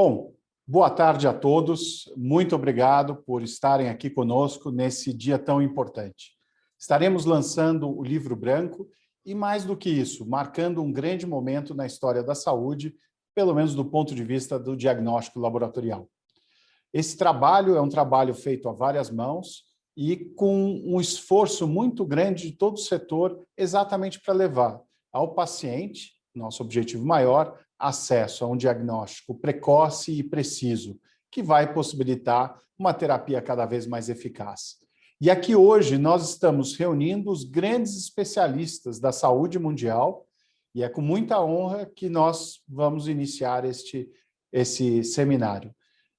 Bom, boa tarde a todos. Muito obrigado por estarem aqui conosco nesse dia tão importante. Estaremos lançando o Livro Branco e, mais do que isso, marcando um grande momento na história da saúde, pelo menos do ponto de vista do diagnóstico laboratorial. Esse trabalho é um trabalho feito a várias mãos e com um esforço muito grande de todo o setor, exatamente para levar ao paciente, nosso objetivo maior, acesso a um diagnóstico precoce e preciso, que vai possibilitar uma terapia cada vez mais eficaz. E aqui hoje nós estamos reunindo os grandes especialistas da saúde mundial, e é com muita honra que nós vamos iniciar esse seminário.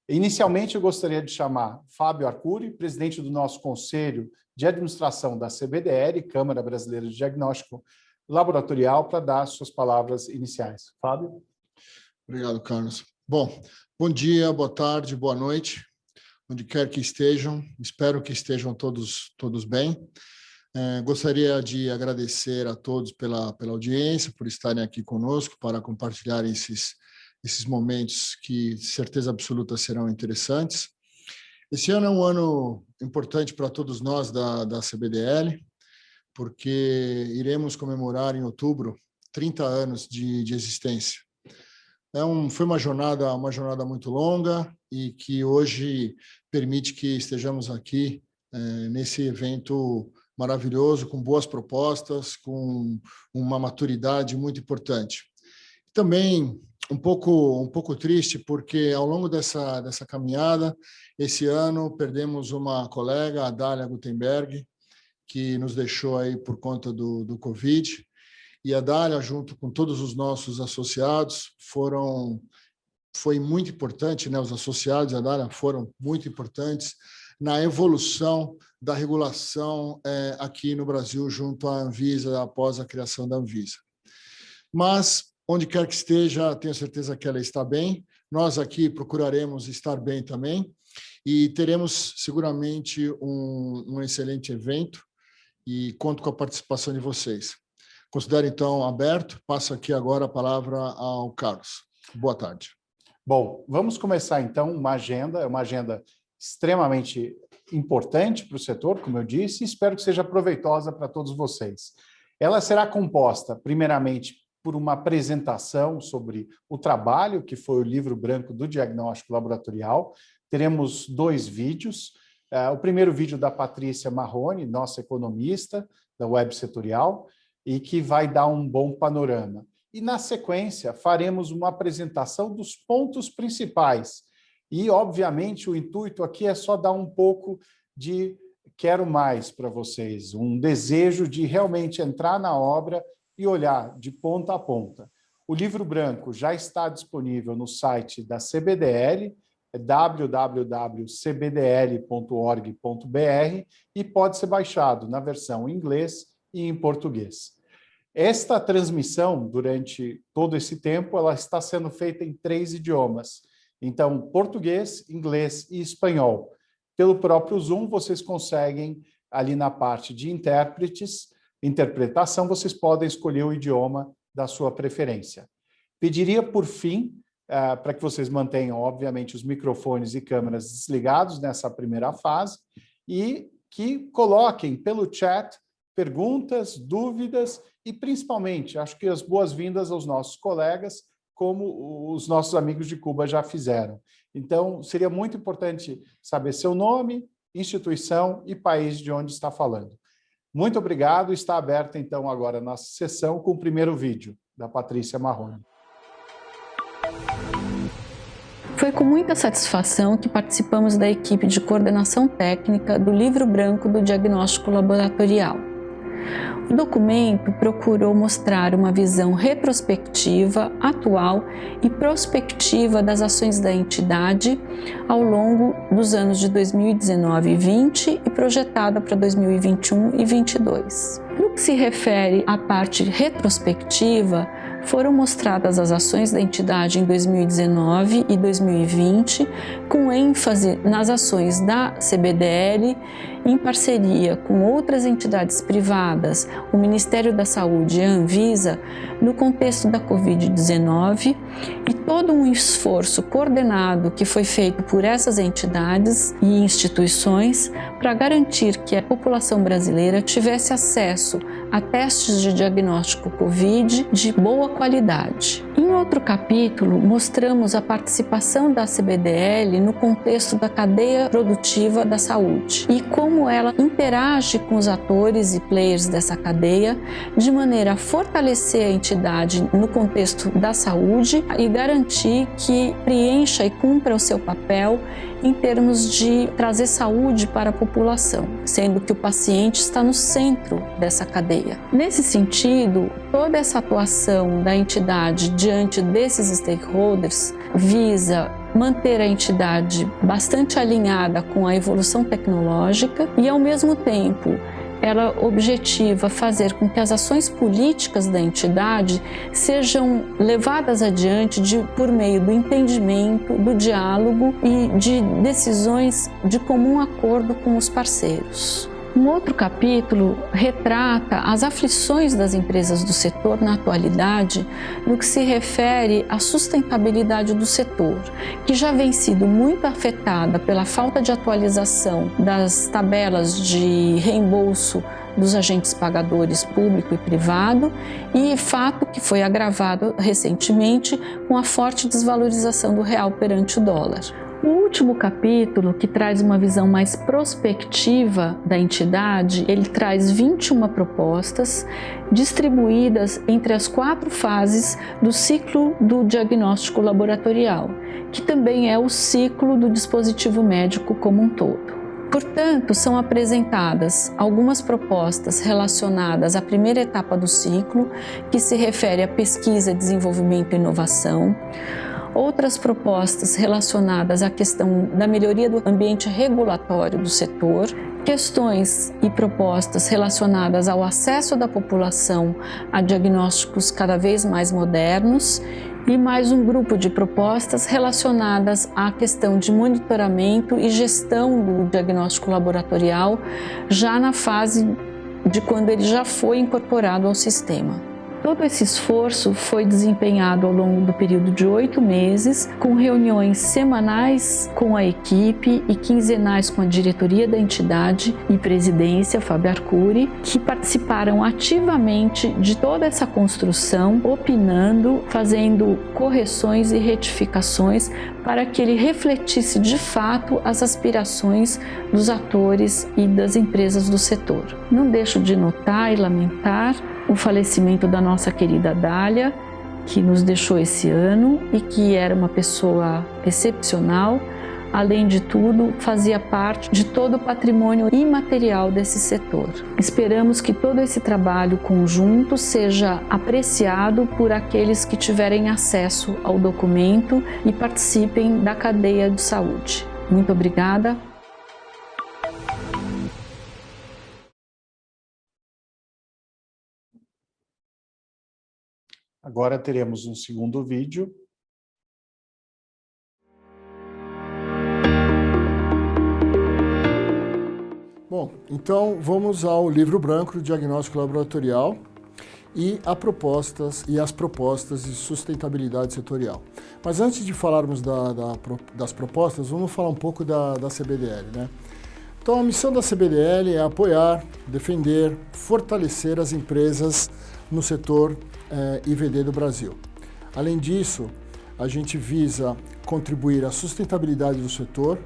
Inicialmente, eu gostaria de chamar Fábio Arcuri, presidente do nosso Conselho de Administração da CBDL, Câmara Brasileira de Diagnóstico Laboratorial, para dar suas palavras iniciais. Fábio? Obrigado, Carlos. Bom dia, boa tarde, boa noite, onde quer que estejam. Espero que estejam todos bem. Gostaria de agradecer a todos pela audiência, por estarem aqui conosco, para compartilhar esses momentos que, de certeza absoluta, serão interessantes. Esse ano é um ano importante para todos nós da CBDL, porque iremos comemorar em outubro 30 anos de existência. Foi uma jornada muito longa e que hoje permite que estejamos aqui nesse evento maravilhoso, com boas propostas, com uma maturidade muito importante. Também um pouco triste, porque ao longo dessa caminhada, esse ano perdemos uma colega, a Dália Gutenberg, que nos deixou aí por conta do Covid. E a Dália, junto com todos os nossos associados, foi muito importante, né? Os associados da Dália foram muito importantes na evolução da regulação aqui no Brasil, junto à Anvisa, após a criação da Anvisa. Mas, onde quer que esteja, tenho certeza que ela está bem. Nós aqui procuraremos estar bem também e teremos seguramente um excelente evento e conto com a participação de vocês. Considero, então, aberto. Passo aqui agora a palavra ao Carlos. Boa tarde. Bom, vamos começar, então, uma agenda extremamente importante para o setor, como eu disse, e espero que seja proveitosa para todos vocês. Ela será composta, primeiramente, por uma apresentação sobre o trabalho, que foi o Livro Branco do Diagnóstico Laboratorial. Teremos 2 vídeos. O primeiro vídeo da Patrícia Marrone, nossa economista da Web Setorial, e que vai dar um bom panorama. E, na sequência, faremos uma apresentação dos pontos principais. E, obviamente, o intuito aqui é só dar um pouco de quero mais para vocês, um desejo de realmente entrar na obra e olhar de ponta a ponta. O Livro Branco já está disponível no site da CBDL, www.cbdl.org.br, e pode ser baixado na versão em inglês e em português. Esta transmissão, durante todo esse tempo, ela está sendo feita em 3 idiomas. Então, português, inglês e espanhol. Pelo próprio Zoom, vocês conseguem, ali na parte de interpretação, vocês podem escolher o idioma da sua preferência. Pediria, por fim, para que vocês mantenham, obviamente, os microfones e câmeras desligados nessa primeira fase e que coloquem pelo chat perguntas, dúvidas e, principalmente, acho que as boas-vindas aos nossos colegas, como os nossos amigos de Cuba já fizeram. Então, seria muito importante saber seu nome, instituição e país de onde está falando. Muito obrigado. Está aberta, então, agora a nossa sessão com o primeiro vídeo da Patrícia Marrone. Foi com muita satisfação que participamos da equipe de coordenação técnica do Livro Branco do Diagnóstico Laboratorial. O documento procurou mostrar uma visão retrospectiva, atual e prospectiva das ações da entidade ao longo dos anos de 2019 e 2020 e projetada para 2021 e 2022. No que se refere à parte retrospectiva, foram mostradas as ações da entidade em 2019 e 2020, com ênfase nas ações da CBDL em parceria com outras entidades privadas, o Ministério da Saúde e a Anvisa, no contexto da Covid-19, e todo um esforço coordenado que foi feito por essas entidades e instituições para garantir que a população brasileira tivesse acesso a testes de diagnóstico COVID de boa qualidade. Em outro capítulo, mostramos a participação da CBDL no contexto da cadeia produtiva da saúde e como ela interage com os atores e players dessa cadeia de maneira a fortalecer a entidade no contexto da saúde e garantir que preencha e cumpra o seu papel em termos de trazer saúde para a população, sendo que o paciente está no centro dessa cadeia. Nesse sentido, toda essa atuação da entidade diante desses stakeholders visa manter a entidade bastante alinhada com a evolução tecnológica e, ao mesmo tempo, ela objetiva fazer com que as ações políticas da entidade sejam levadas adiante por meio do entendimento, do diálogo e de decisões de comum acordo com os parceiros. Um outro capítulo retrata as aflições das empresas do setor na atualidade no que se refere à sustentabilidade do setor, que já vem sido muito afetada pela falta de atualização das tabelas de reembolso dos agentes pagadores público e privado, e fato que foi agravado recentemente com a forte desvalorização do real perante o dólar. O último capítulo, que traz uma visão mais prospectiva da entidade, ele traz 21 propostas distribuídas entre as 4 fases do ciclo do diagnóstico laboratorial, que também é o ciclo do dispositivo médico como um todo. Portanto, são apresentadas algumas propostas relacionadas à primeira etapa do ciclo, que se refere à pesquisa, desenvolvimento e inovação. Outras propostas relacionadas à questão da melhoria do ambiente regulatório do setor, questões e propostas relacionadas ao acesso da população a diagnósticos cada vez mais modernos e mais um grupo de propostas relacionadas à questão de monitoramento e gestão do diagnóstico laboratorial já na fase de quando ele já foi incorporado ao sistema. Todo esse esforço foi desempenhado ao longo do período de 8 meses, com reuniões semanais com a equipe e quinzenais com a diretoria da entidade e presidência, Fábio Arcuri, que participaram ativamente de toda essa construção, opinando, fazendo correções e retificações para que ele refletisse de fato as aspirações dos atores e das empresas do setor. Não deixo de notar e lamentar o falecimento da nossa querida Dália, que nos deixou esse ano e que era uma pessoa excepcional. Além de tudo, fazia parte de todo o patrimônio imaterial desse setor. Esperamos que todo esse trabalho conjunto seja apreciado por aqueles que tiverem acesso ao documento e participem da cadeia de saúde. Muito obrigada. Agora teremos um segundo vídeo. Bom, então vamos ao livro branco do diagnóstico laboratorial e as propostas de sustentabilidade setorial. Mas antes de falarmos das propostas, vamos falar um pouco da CBDL, né? Então a missão da CBDL é apoiar, defender, fortalecer as empresas no setor IVD do Brasil. Além disso, a gente visa contribuir à sustentabilidade do setor,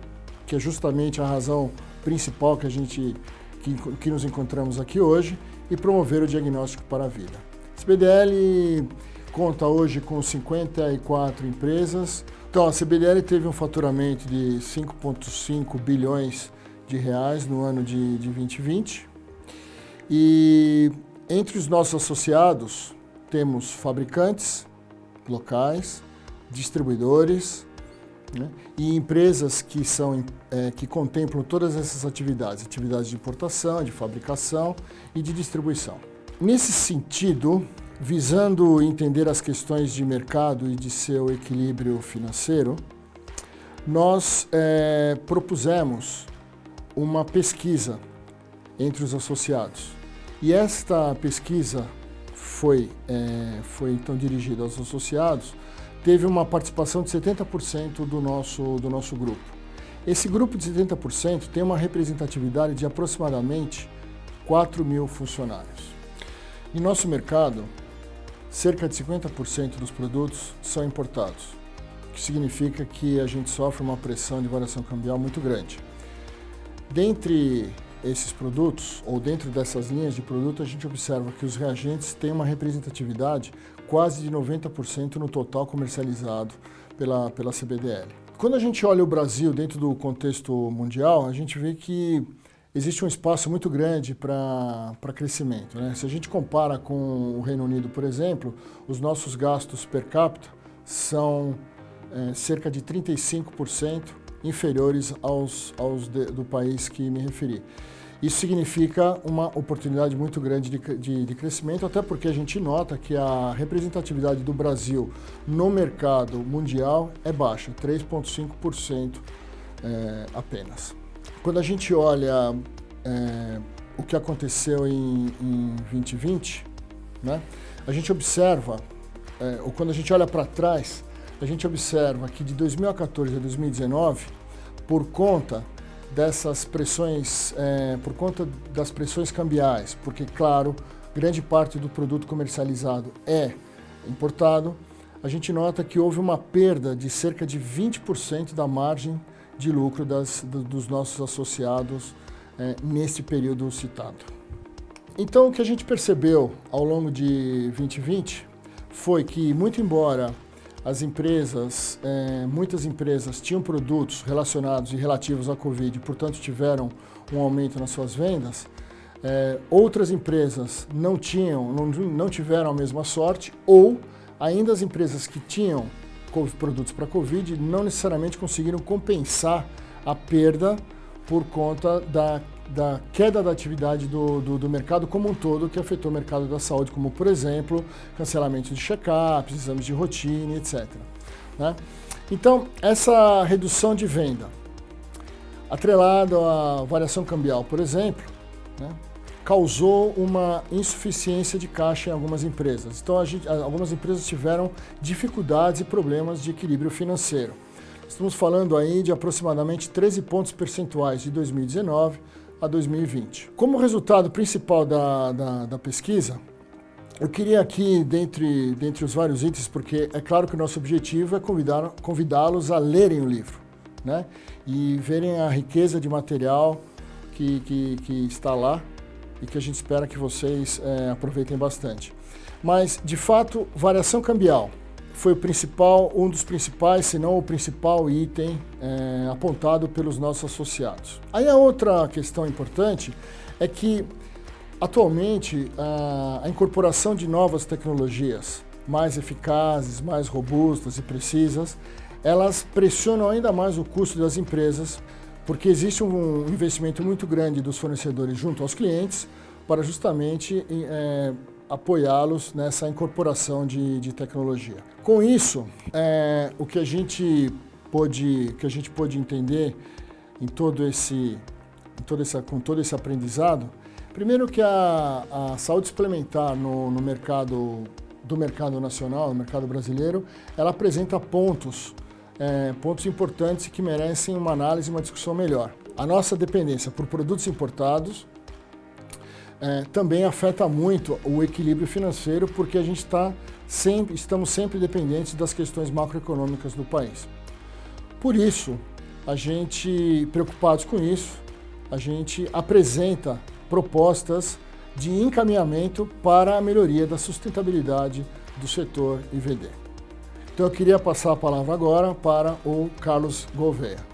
que é justamente a razão principal que nos encontramos aqui hoje, e promover o diagnóstico para a vida. A CBDL conta hoje com 54 empresas. Então, a CBDL teve um faturamento de 5,5 bilhões de reais no ano de 2020. E entre os nossos associados, temos fabricantes locais, distribuidores, né, e empresas que contemplam todas essas atividades de importação, de fabricação e de distribuição. Nesse sentido, visando entender as questões de mercado e de seu equilíbrio financeiro, nós propusemos uma pesquisa entre os associados. E esta pesquisa foi então dirigida aos associados, teve uma participação de 70% do nosso grupo. Esse grupo de 70% tem uma representatividade de aproximadamente 4.000 funcionários. Em nosso mercado, cerca de 50% dos produtos são importados, o que significa que a gente sofre uma pressão de variação cambial muito grande. Dentre esses produtos, ou dentro dessas linhas de produto, a gente observa que os reagentes têm uma representatividade quase de 90% no total comercializado pela CBDL. Quando a gente olha o Brasil dentro do contexto mundial, a gente vê que existe um espaço muito grande para crescimento, né? Se a gente compara com o Reino Unido, por exemplo, os nossos gastos per capita são cerca de 35% inferiores aos do país que me referi. Isso significa uma oportunidade muito grande de crescimento, até porque a gente nota que a representatividade do Brasil no mercado mundial é baixa, 3,5% apenas. Quando a gente olha o que aconteceu em 2020, né, a gente observa, ou quando a gente olha para trás, a gente observa que de 2014 a 2019, por conta dessas pressões, por conta das pressões cambiais, porque, claro, grande parte do produto comercializado é importado, a gente nota que houve uma perda de cerca de 20% da margem de lucro dos nossos associados nesse período citado. Então, o que a gente percebeu ao longo de 2020 foi que, muito embora muitas empresas tinham produtos relacionados e relativos à Covid, portanto tiveram um aumento nas suas vendas, outras empresas não tiveram a mesma sorte, ou ainda as empresas que tinham produtos para Covid não necessariamente conseguiram compensar a perda por conta da queda da atividade do mercado como um todo, que afetou o mercado da saúde, como, por exemplo, cancelamento de check-ups, exames de rotina, etc. Né? Então, essa redução de venda, atrelada à variação cambial, por exemplo, né, causou uma insuficiência de caixa em algumas empresas. Então, algumas empresas tiveram dificuldades e problemas de equilíbrio financeiro. Estamos falando aí de aproximadamente 13 pontos percentuais de 2019 a 2020. Como resultado principal da pesquisa, eu queria aqui, dentre os vários itens, porque é claro que o nosso objetivo é convidá-los a lerem o livro, né? E verem a riqueza de material que está lá e que a gente espera que vocês aproveitem bastante. Mas, de fato, variação cambial foi um dos principais, se não o principal item apontado pelos nossos associados. Aí a outra questão importante é que, atualmente, a incorporação de novas tecnologias mais eficazes, mais robustas e precisas, elas pressionam ainda mais o custo das empresas, porque existe um investimento muito grande dos fornecedores junto aos clientes para justamente apoiá-los nessa incorporação de tecnologia. Com isso, o que a gente pôde entender com todo esse aprendizado, primeiro que a saúde suplementar no mercado nacional, no mercado brasileiro, ela apresenta pontos importantes que merecem uma análise e uma discussão melhor. A nossa dependência por produtos importados também afeta muito o equilíbrio financeiro, porque estamos sempre dependentes das questões macroeconômicas do país. Por isso, preocupados com isso, a gente apresenta propostas de encaminhamento para a melhoria da sustentabilidade do setor IVD. Então eu queria passar a palavra agora para o Carlos Gouveia.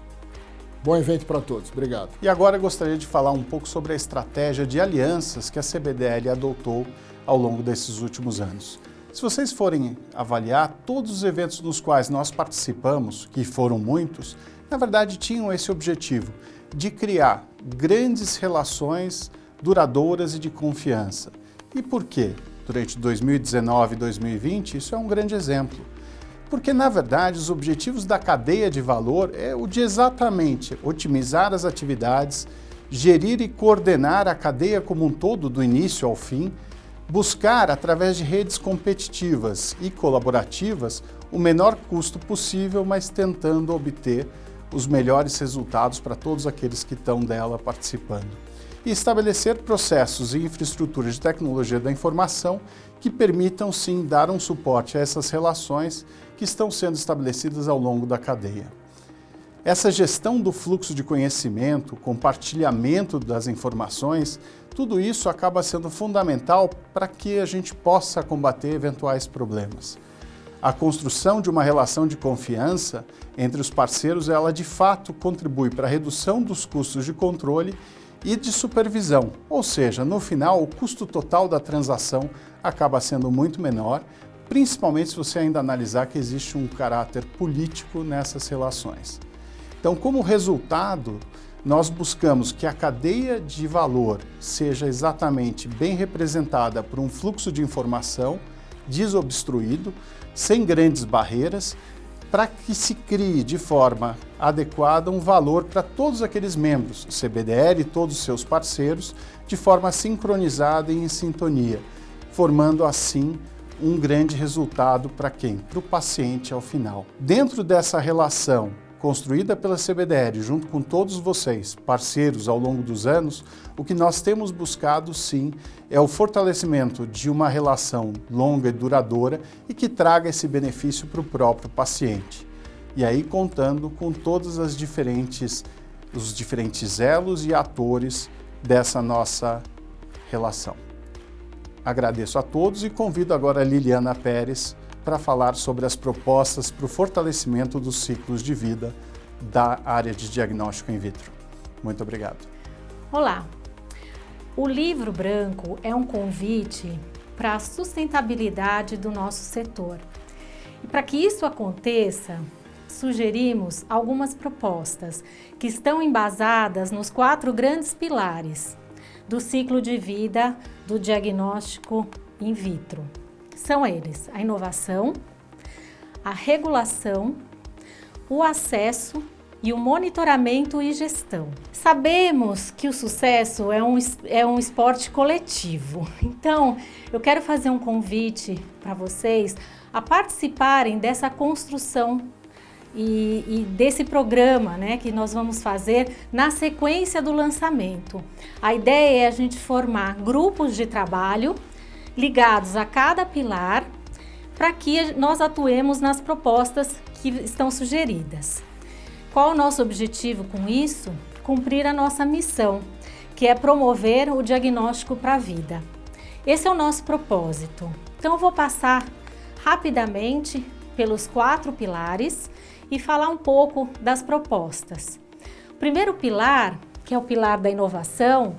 Bom evento para todos. Obrigado. E agora eu gostaria de falar um pouco sobre a estratégia de alianças que a CBDL adotou ao longo desses últimos anos. Se vocês forem avaliar, todos os eventos nos quais nós participamos, que foram muitos, na verdade tinham esse objetivo de criar grandes relações duradouras e de confiança. E por quê? Durante 2019 e 2020, isso é um grande exemplo. Porque, na verdade, os objetivos da cadeia de valor é o de exatamente otimizar as atividades gerir e coordenar a cadeia como um todo, do início ao fim, buscar, através de redes competitivas e colaborativas, o menor custo possível, mas tentando obter os melhores resultados para todos aqueles que estão dela participando. E estabelecer processos e infraestruturas de tecnologia da informação que permitam, sim, dar um suporte a essas relações que estão sendo estabelecidas ao longo da cadeia. Essa gestão do fluxo de conhecimento, compartilhamento das informações, tudo isso acaba sendo fundamental para que a gente possa combater eventuais problemas. A construção de uma relação de confiança entre os parceiros, ela de fato contribui para a redução dos custos de controle e de supervisão, ou seja, no final o custo total da transação acaba sendo muito menor, principalmente se você ainda analisar que existe um caráter político nessas relações. Então, como resultado, nós buscamos que a cadeia de valor seja exatamente bem representada por um fluxo de informação desobstruído, sem grandes barreiras, para que se crie de forma adequada um valor para todos aqueles membros, o CBDR e todos os seus parceiros, de forma sincronizada e em sintonia, formando assim um grande resultado para quem? Para o paciente ao final. Dentro dessa relação construída pela CBDR, junto com todos vocês, parceiros ao longo dos anos, o que nós temos buscado, sim, é o fortalecimento de uma relação longa e duradoura e que traga esse benefício para o próprio paciente. E aí contando com todos os diferentes elos e atores dessa nossa relação. Agradeço a todos e convido agora a Liliana Pérez para falar sobre as propostas para o fortalecimento dos ciclos de vida da área de diagnóstico in vitro. Muito obrigado. Olá! O Livro Branco é um convite para a sustentabilidade do nosso setor. E para que isso aconteça, sugerimos algumas propostas que estão embasadas nos 4 grandes pilares do ciclo de vida do diagnóstico in vitro. São eles: a inovação, a regulação, o acesso e o monitoramento e gestão. Sabemos que o sucesso é um esporte coletivo, então eu quero fazer um convite para vocês a participarem dessa construção e desse programa, né, que nós vamos fazer na sequência do lançamento. A ideia é a gente formar grupos de trabalho ligados a cada pilar, para que nós atuemos nas propostas que estão sugeridas. Qual o nosso objetivo com isso? Cumprir a nossa missão, que é promover o diagnóstico para a vida. Esse é o nosso propósito. Então eu vou passar rapidamente pelos 4 pilares e falar um pouco das propostas. O primeiro pilar, que é o pilar da inovação,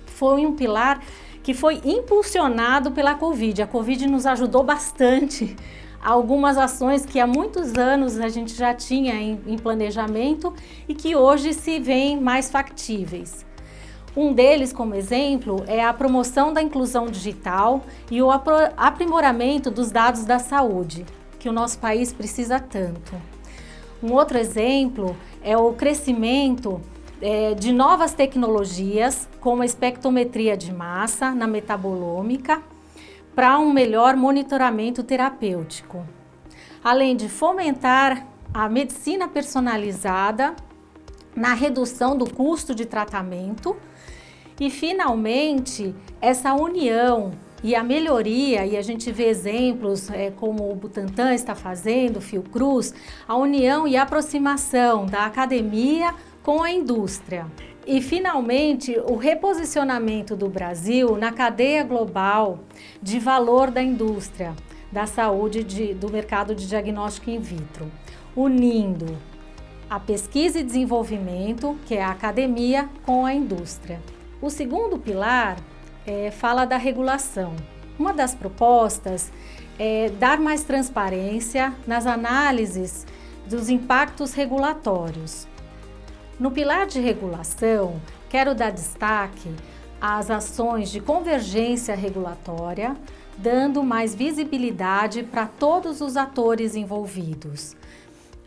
foi um pilar que foi impulsionado pela Covid. A Covid nos ajudou bastante. Algumas ações que há muitos anos a gente já tinha em planejamento e que hoje se veem mais factíveis. Um deles, como exemplo, é a promoção da inclusão digital e o aprimoramento dos dados da saúde, que o nosso país precisa tanto. Um outro exemplo é o crescimento de novas tecnologias, como a espectrometria de massa na metabolômica, para um melhor monitoramento terapêutico. Além de fomentar a medicina personalizada na redução do custo de tratamento e, finalmente, essa união e a melhoria, e a gente vê exemplos como o Butantan está fazendo, o Fiocruz, a união e aproximação da academia com a indústria. E, finalmente, o reposicionamento do Brasil na cadeia global de valor da indústria, da saúde, do mercado de diagnóstico in vitro, unindo a pesquisa e desenvolvimento, que é a academia, com a indústria. O segundo pilar fala da regulação. Uma das propostas é dar mais transparência nas análises dos impactos regulatórios. No pilar de regulação, quero dar destaque às ações de convergência regulatória, dando mais visibilidade para todos os atores envolvidos.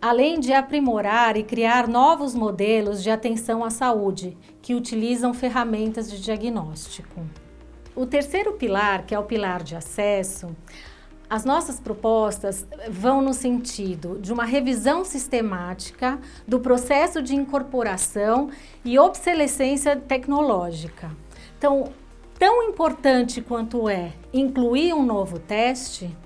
além de aprimorar e criar novos modelos de atenção à saúde, que utilizam ferramentas de diagnóstico. O terceiro pilar, que é o pilar de acesso, as nossas propostas vão no sentido de uma revisão sistemática do processo de incorporação e obsolescência tecnológica. Então, tão importante quanto é incluir um novo teste,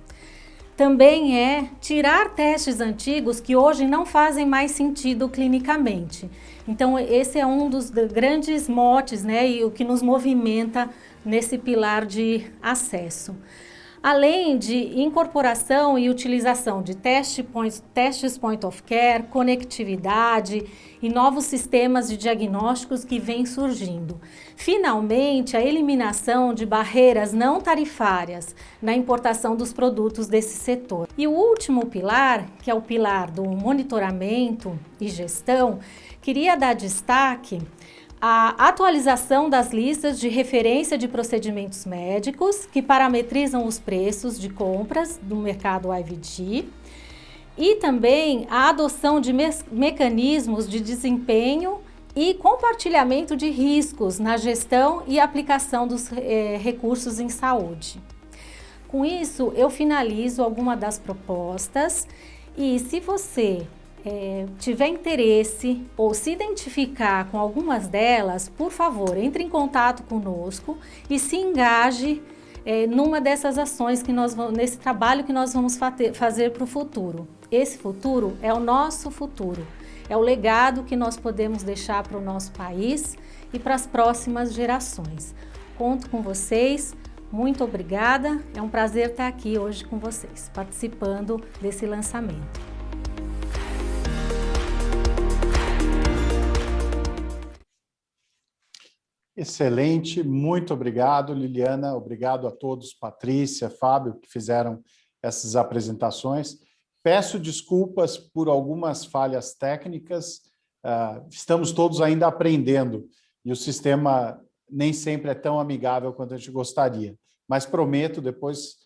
também é tirar testes antigos que hoje não fazem mais sentido clinicamente. Então, esse é um dos grandes motes, né, e o que nos movimenta nesse pilar de acesso. Além de incorporação e utilização de testes point of care, conectividade e novos sistemas de diagnósticos que vêm surgindo. Finalmente, a eliminação de barreiras não tarifárias na importação dos produtos desse setor. E o último pilar, que é o pilar do monitoramento e gestão, queria dar destaque a atualização das listas de referência de procedimentos médicos que parametrizam os preços de compras do mercado IVD e também a adoção de mecanismos de desempenho e compartilhamento de riscos na gestão e aplicação dos recursos em saúde. Com isso, eu finalizo alguma das propostas e se você tiver interesse ou se identificar com algumas delas, por favor, entre em contato conosco e se engaje numa dessas ações que nesse trabalho que nós vamos fazer para o futuro. Esse futuro é o nosso futuro, é o legado que nós podemos deixar para o nosso país e para as próximas gerações. Conto com vocês, muito obrigada, é um prazer estar aqui hoje com vocês, participando desse lançamento. Excelente, muito obrigado, Liliana. Obrigado a todos, Patrícia, Fábio, que fizeram essas apresentações. Peço desculpas por algumas falhas técnicas, estamos todos ainda aprendendo e o sistema nem sempre é tão amigável quanto a gente gostaria, mas prometo depois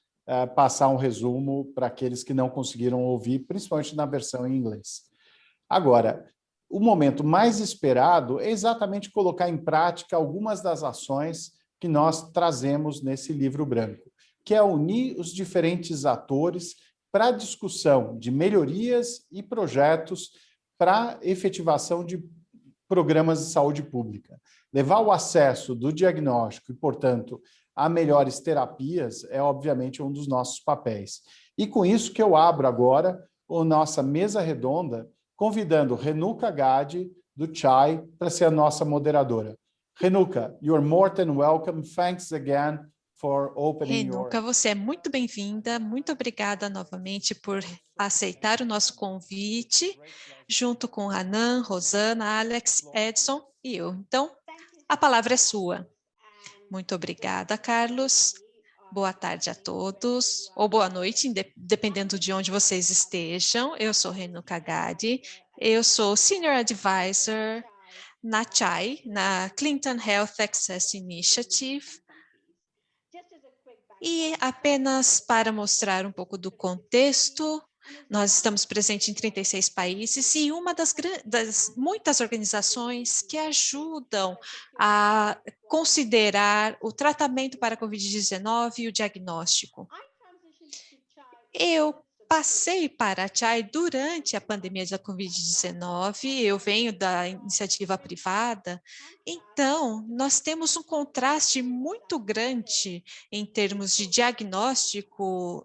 passar um resumo para aqueles que não conseguiram ouvir, principalmente na versão em inglês. Agora, o momento mais esperado é exatamente colocar em prática algumas das ações que nós trazemos nesse livro branco, que é unir os diferentes atores para a discussão de melhorias e projetos para efetivação de programas de saúde pública. Levar o acesso do diagnóstico e, portanto, a melhores terapias é, obviamente, um dos nossos papéis. E com isso que eu abro agora a nossa mesa redonda, convidando Renuka Gade, do CHAI, para ser a nossa moderadora. Renuka, you're more than welcome. Thanks again for opening Renuka, você é muito bem-vinda. Muito obrigada novamente por aceitar o nosso convite, junto com Hanan, Rosana, Alex, Edson e eu. Então, a palavra é sua. Muito obrigada, Carlos. Boa tarde a todos, ou boa noite, dependendo de onde vocês estejam. Eu sou Renuka Gade, eu sou Senior Advisor na CHAI, na Clinton Health Access Initiative. E apenas para mostrar um pouco do contexto, nós estamos presentes em 36 países e uma das muitas organizações que ajudam a considerar o tratamento para a Covid-19 e o diagnóstico. Eu passei para a CHAI durante a pandemia da Covid-19, eu venho da iniciativa privada, então nós temos um contraste muito grande em termos de diagnóstico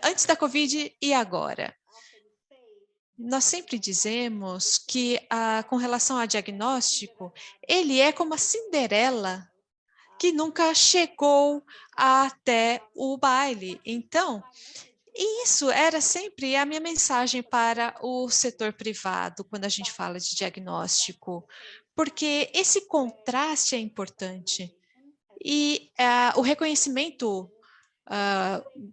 antes da Covid e agora. Nós sempre dizemos que, com relação ao diagnóstico, ele é como a Cinderela que nunca chegou até o baile. Então, isso era sempre a minha mensagem para o setor privado, quando a gente fala de diagnóstico, porque esse contraste é importante. E o reconhecimento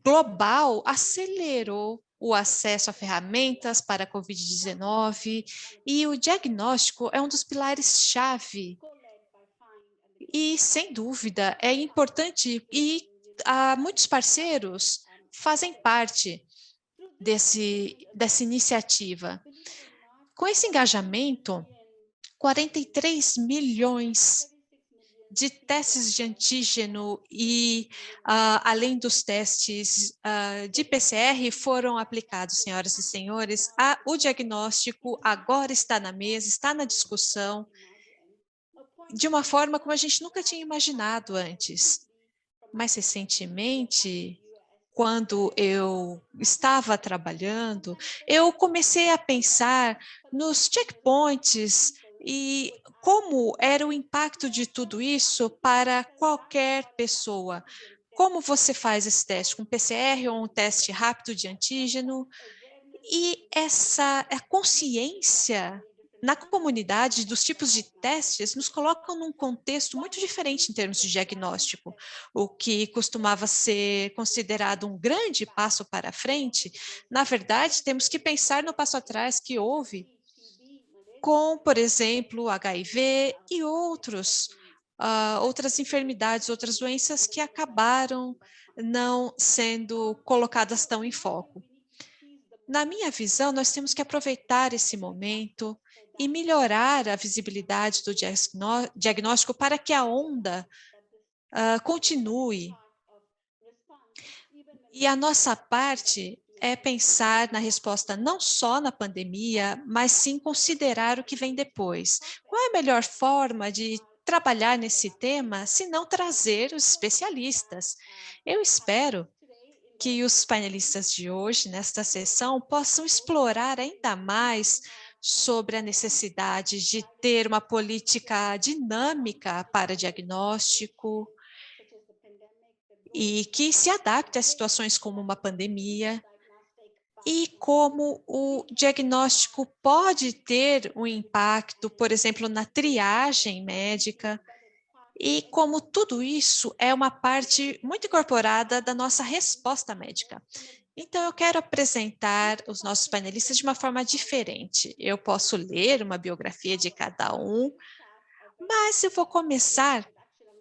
global acelerou o acesso a ferramentas para a Covid-19 e o diagnóstico é um dos pilares-chave. E, sem dúvida, é importante e muitos parceiros fazem parte dessa iniciativa. Com esse engajamento, 43 milhões de testes de antígeno e, além dos testes de PCR, foram aplicados, senhoras e senhores. O diagnóstico agora está na mesa, está na discussão, de uma forma como a gente nunca tinha imaginado antes. Mais recentemente, quando eu estava trabalhando, eu comecei a pensar nos checkpoints e como era o impacto de tudo isso para qualquer pessoa. Como você faz esse teste, com PCR ou um teste rápido de antígeno? E essa consciência na comunidade dos tipos de testes nos colocam num contexto muito diferente em termos de diagnóstico. O que costumava ser considerado um grande passo para frente, na verdade, temos que pensar no passo atrás que houve com, por exemplo, HIV e outras enfermidades, outras doenças que acabaram não sendo colocadas tão em foco. Na minha visão, nós temos que aproveitar esse momento e melhorar a visibilidade do diagnóstico para que a onda continue. E a nossa parte é pensar na resposta não só na pandemia, mas sim considerar o que vem depois. Qual é a melhor forma de trabalhar nesse tema, se não trazer os especialistas? Eu espero que os painelistas de hoje, nesta sessão, possam explorar ainda mais sobre a necessidade de ter uma política dinâmica para diagnóstico e que se adapte a situações como uma pandemia e como o diagnóstico pode ter um impacto, por exemplo, na triagem médica, e como tudo isso é uma parte muito incorporada da nossa resposta médica. Então, eu quero apresentar os nossos panelistas de uma forma diferente. Eu posso ler uma biografia de cada um, mas eu vou começar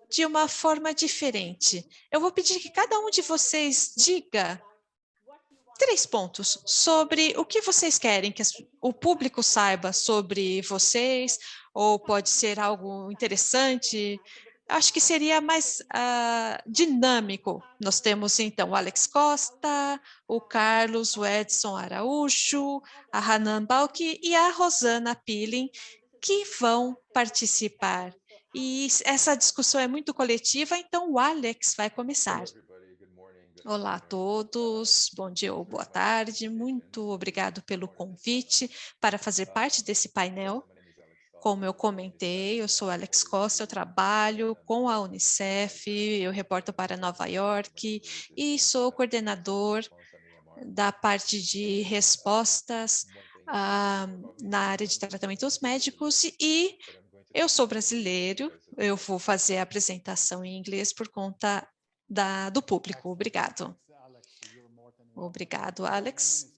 de uma forma diferente. Eu vou pedir que cada um de vocês diga 3 pontos sobre o que vocês querem que o público saiba sobre vocês, ou pode ser algo interessante. Acho que seria mais dinâmico. Nós temos, então, o Alex Costa, o Carlos, o Edson Araújo, a Hanan Balki e a Rosana Pilling, que vão participar. E essa discussão é muito coletiva, então o Alex vai começar. Olá a todos, bom dia ou boa tarde, muito obrigado pelo convite para fazer parte desse painel. Como eu comentei, eu sou Alex Costa, eu trabalho com a Unicef, eu reporto para Nova York e sou coordenador da parte de respostas na área de tratamentos médicos e eu sou brasileiro, eu vou fazer a apresentação em inglês por conta do público. Obrigado. Obrigado, Alex.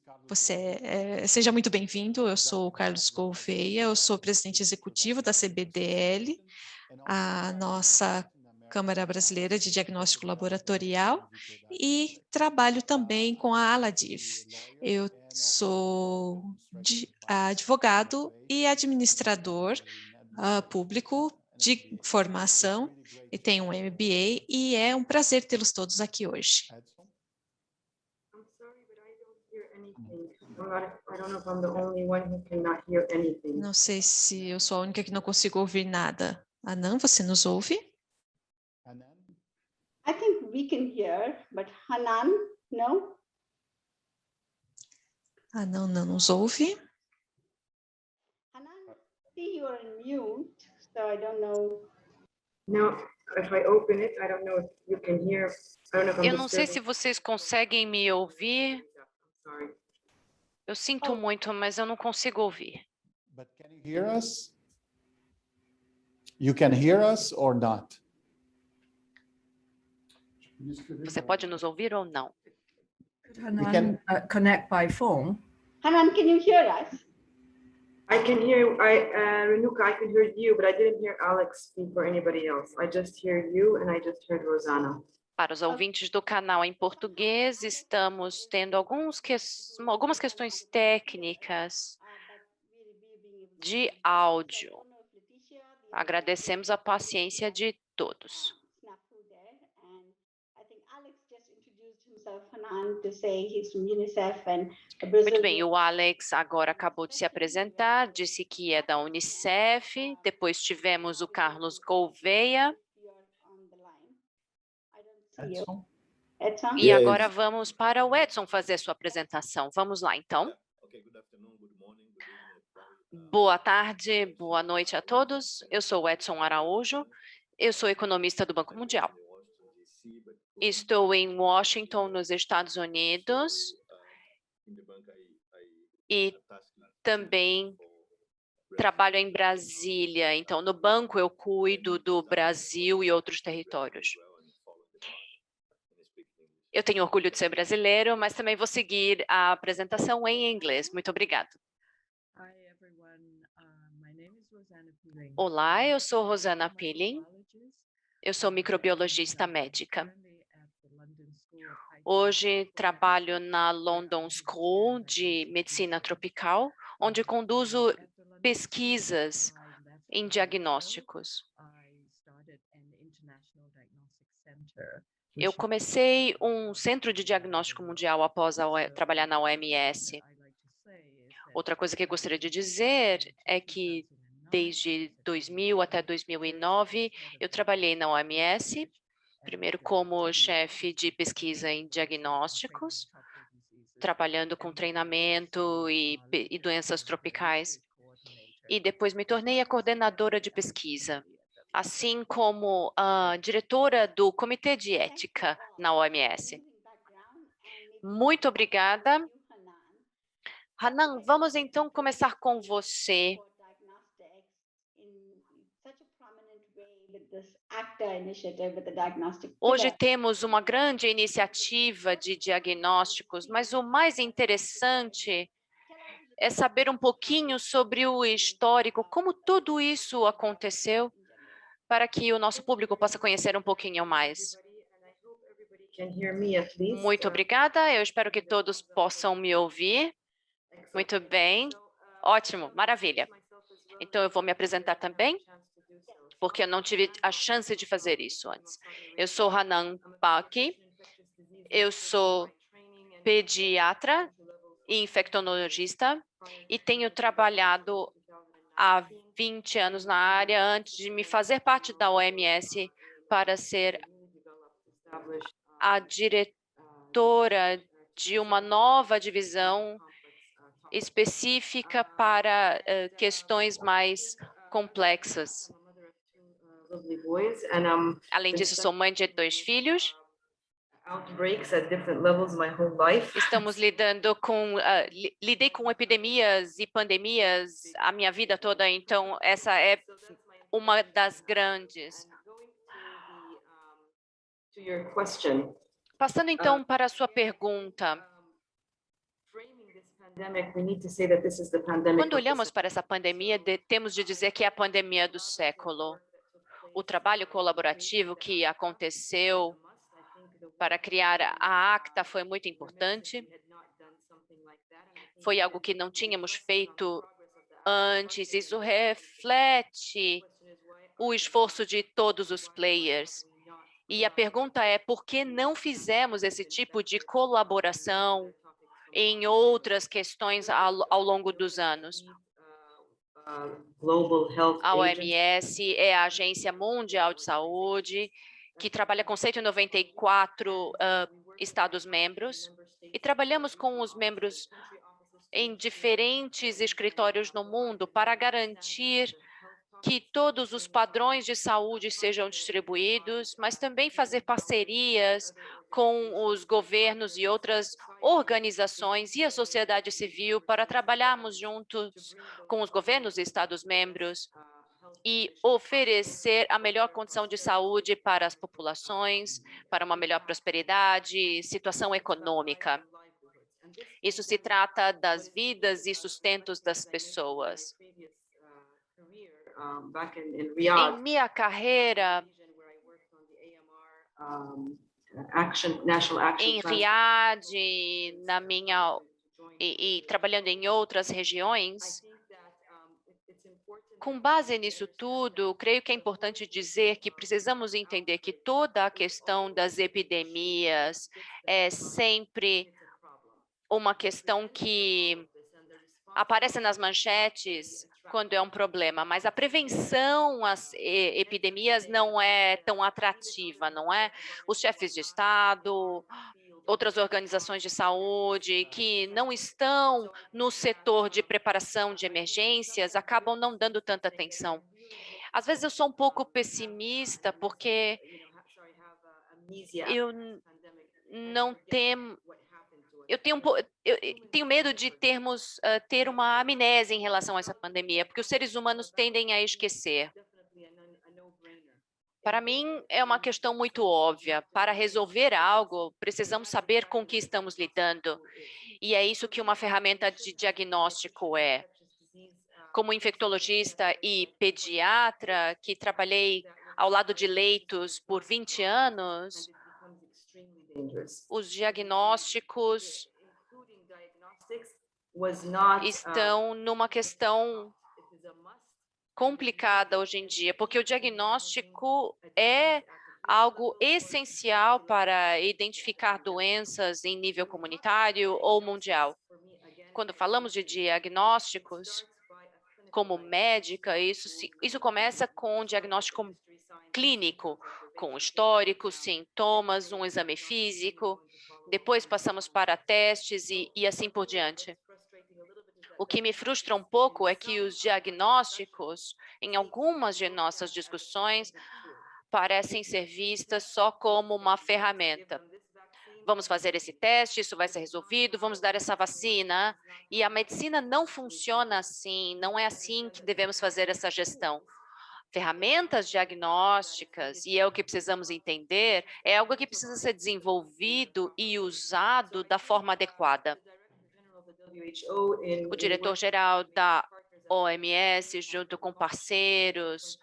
Seja muito bem-vindo. Eu sou o Carlos Gouveia, eu sou presidente executivo da CBDL, a nossa Câmara Brasileira de Diagnóstico Laboratorial, e trabalho também com a Aladiv. Eu sou advogado e administrador público de formação e tenho um MBA, e é um prazer tê-los todos aqui hoje. Não sei se eu sou a única que não consigo ouvir nada. Hanan, você nos ouve? I think we can hear, but Hanan, no? Hanan não nos ouve. Hanan, see you're on mute, so I don't know. No, if I open it, I don't know if you can hear. I don't know if I'm Eu não sei se vocês conseguem me ouvir. sorry. Eu sinto muito, mas eu não consigo ouvir. But can you hear us? You can hear us or not? Você pode nos ouvir ou não? Hanan connect by phone? Hanan, can you hear us? I can hear, Renuka, I can hear you, but I didn't hear Alex speak or anybody else. I just hear you and I just heard Rosanna. Para os ouvintes do canal em português, estamos tendo algumas questões técnicas de áudio. Agradecemos a paciência de todos. Muito bem, o Alex agora acabou de se apresentar, disse que é da Unicef. Depois tivemos o Carlos Gouveia. E agora vamos para o Edson fazer sua apresentação. Vamos lá, então. Boa tarde, boa noite a todos. Eu sou o Edson Araújo. Eu sou economista do Banco Mundial. Estou em Washington, nos Estados Unidos. E também trabalho em Brasília. Então, no banco eu cuido do Brasil e outros territórios. Eu tenho orgulho de ser brasileiro, mas também vou seguir a apresentação em inglês. Muito obrigada. Olá, eu sou Rosana Pilling. Eu sou microbiologista médica. Hoje trabalho na London School de Medicina Tropical, onde conduzo pesquisas em diagnósticos. Eu comecei um centro de diagnóstico mundial após trabalhar na OMS. Outra coisa que eu gostaria de dizer é que desde 2000 até 2009 eu trabalhei na OMS, primeiro como chefe de pesquisa em diagnósticos, trabalhando com treinamento e doenças tropicais, e depois me tornei a coordenadora de pesquisa, assim como a diretora do Comitê de Ética na OMS. Muito obrigada. Hanan, vamos então começar com você. Hoje temos uma grande iniciativa de diagnósticos, mas o mais interessante é saber um pouquinho sobre o histórico, como tudo isso aconteceu, para que o nosso público possa conhecer um pouquinho mais. Muito obrigada, eu espero que todos possam me ouvir. Muito bem, ótimo, maravilha. Então eu vou me apresentar também, porque eu não tive a chance de fazer isso antes. Eu sou Hanan Baki, eu sou pediatra e infectologista e tenho trabalhado há 20 anos na área antes de me fazer parte da OMS para ser a diretora de uma nova divisão específica para questões mais complexas. Além disso, sou mãe de 2 filhos. Estamos lidando com, lidei com epidemias e pandemias a minha vida toda, então essa é uma das grandes. Passando então para a sua pergunta. Quando olhamos para essa pandemia, temos de dizer que é a pandemia do século. O trabalho colaborativo que aconteceu para criar a ACTA foi muito importante. Foi algo que não tínhamos feito antes. Isso reflete o esforço de todos os players. E a pergunta é, por que não fizemos esse tipo de colaboração em outras questões ao longo dos anos? A OMS é a Agência Mundial de Saúde, que trabalha com 194 Estados-membros, e trabalhamos com os membros em diferentes escritórios no mundo para garantir que todos os padrões de saúde sejam distribuídos, mas também fazer parcerias com os governos e outras organizações e a sociedade civil para trabalharmos juntos com os governos e Estados-membros e oferecer a melhor condição de saúde para as populações, para uma melhor prosperidade e situação econômica. Isso se trata das vidas e sustentos das pessoas. Em minha carreira, national action em plans. Riad, e trabalhando em outras regiões. Com base nisso tudo, creio que é importante dizer que precisamos entender que toda a questão das epidemias é sempre uma questão que aparece nas manchetes quando é um problema, mas a prevenção às epidemias não é tão atrativa, não é? Os chefes de Estado, outras organizações de saúde que não estão no setor de preparação de emergências acabam não dando tanta atenção. Às vezes eu sou um pouco pessimista porque eu não tenho, eu tenho medo de ter uma amnésia em relação a essa pandemia, porque os seres humanos tendem a esquecer. Para mim, é uma questão muito óbvia. Para resolver algo, precisamos saber com que estamos lidando. E é isso que uma ferramenta de diagnóstico é. Como infectologista e pediatra, que trabalhei ao lado de leitos por 20 anos, os diagnósticos estão numa questão complicada hoje em dia, porque o diagnóstico é algo essencial para identificar doenças em nível comunitário ou mundial. Quando falamos de diagnósticos, como médica, isso começa com um diagnóstico clínico, com histórico, sintomas, um exame físico, depois passamos para testes e assim por diante. O que me frustra um pouco é que os diagnósticos, em algumas de nossas discussões, parecem ser vistas só como uma ferramenta. Vamos fazer esse teste, isso vai ser resolvido, vamos dar essa vacina. E a medicina não funciona assim, não é assim que devemos fazer essa gestão. Ferramentas diagnósticas, e é o que precisamos entender, é algo que precisa ser desenvolvido e usado da forma adequada. O diretor-geral da OMS, junto com parceiros,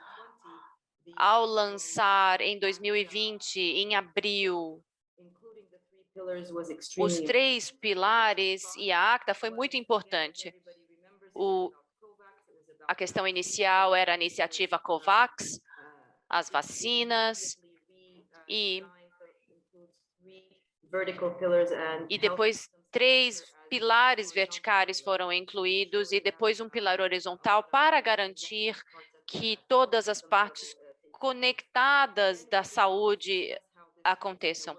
ao lançar em 2020, em abril, os 3 pilares e a ACTA foi muito importante. A questão inicial era a iniciativa COVAX, as vacinas, e depois 3 pilares verticais foram incluídos e depois um pilar horizontal para garantir que todas as partes conectadas da saúde aconteçam.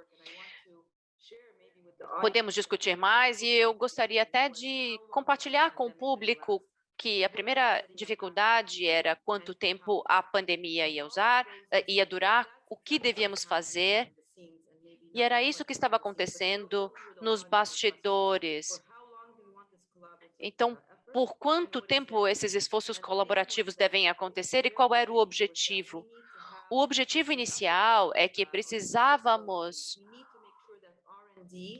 Podemos discutir mais e eu gostaria até de compartilhar com o público que a primeira dificuldade era quanto tempo a pandemia ia durar, o que devíamos fazer. E era isso que estava acontecendo nos bastidores. Então, por quanto tempo esses esforços colaborativos devem acontecer e qual era o objetivo? O objetivo inicial é que precisávamos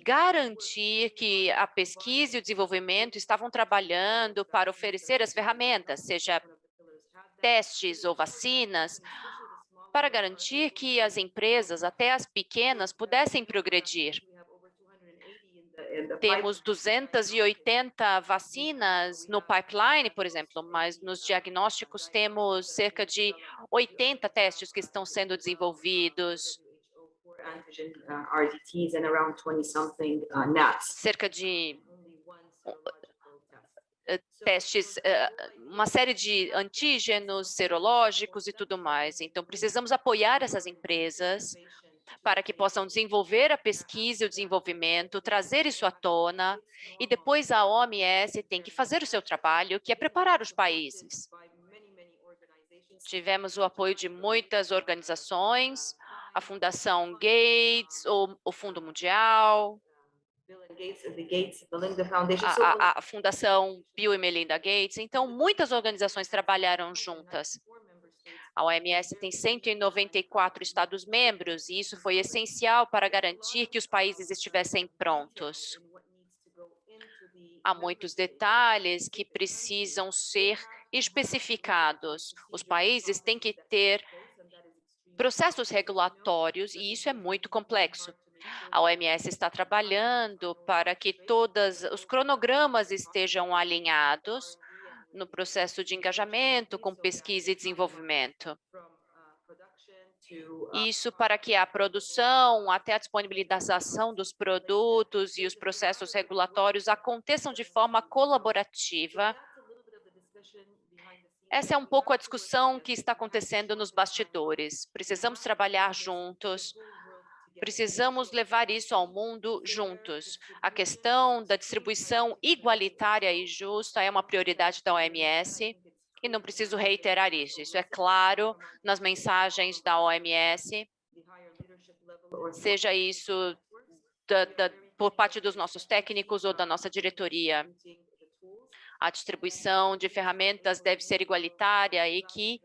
garantir que a pesquisa e o desenvolvimento estavam trabalhando para oferecer as ferramentas, seja testes ou vacinas, para garantir que as empresas, até as pequenas, pudessem progredir. Temos 280 vacinas no pipeline, por exemplo, mas nos diagnósticos temos cerca de 80 testes que estão sendo desenvolvidos. Cerca de testes, uma série de antígenos, serológicos e tudo mais. Então, precisamos apoiar essas empresas para que possam desenvolver a pesquisa e o desenvolvimento, trazer isso à tona, e depois a OMS tem que fazer o seu trabalho, que é preparar os países. Tivemos o apoio de muitas organizações, a Fundação Gates, o Fundo Mundial, a Fundação Bill e Melinda Gates. Então, muitas organizações trabalharam juntas. A OMS tem 194 Estados-membros e isso foi essencial para garantir que os países estivessem prontos. Há muitos detalhes que precisam ser especificados. Os países têm que ter processos regulatórios, e isso é muito complexo. A OMS está trabalhando para que todos os cronogramas estejam alinhados no processo de engajamento com pesquisa e desenvolvimento. Isso para que a produção, até a disponibilização dos produtos e os processos regulatórios aconteçam de forma colaborativa. Essa é um pouco a discussão que está acontecendo nos bastidores. Precisamos trabalhar juntos, precisamos levar isso ao mundo juntos. A questão da distribuição igualitária e justa é uma prioridade da OMS. E não preciso reiterar isso. Isso é claro nas mensagens da OMS, seja isso por parte dos nossos técnicos ou da nossa diretoria. A distribuição de ferramentas deve ser igualitária e que...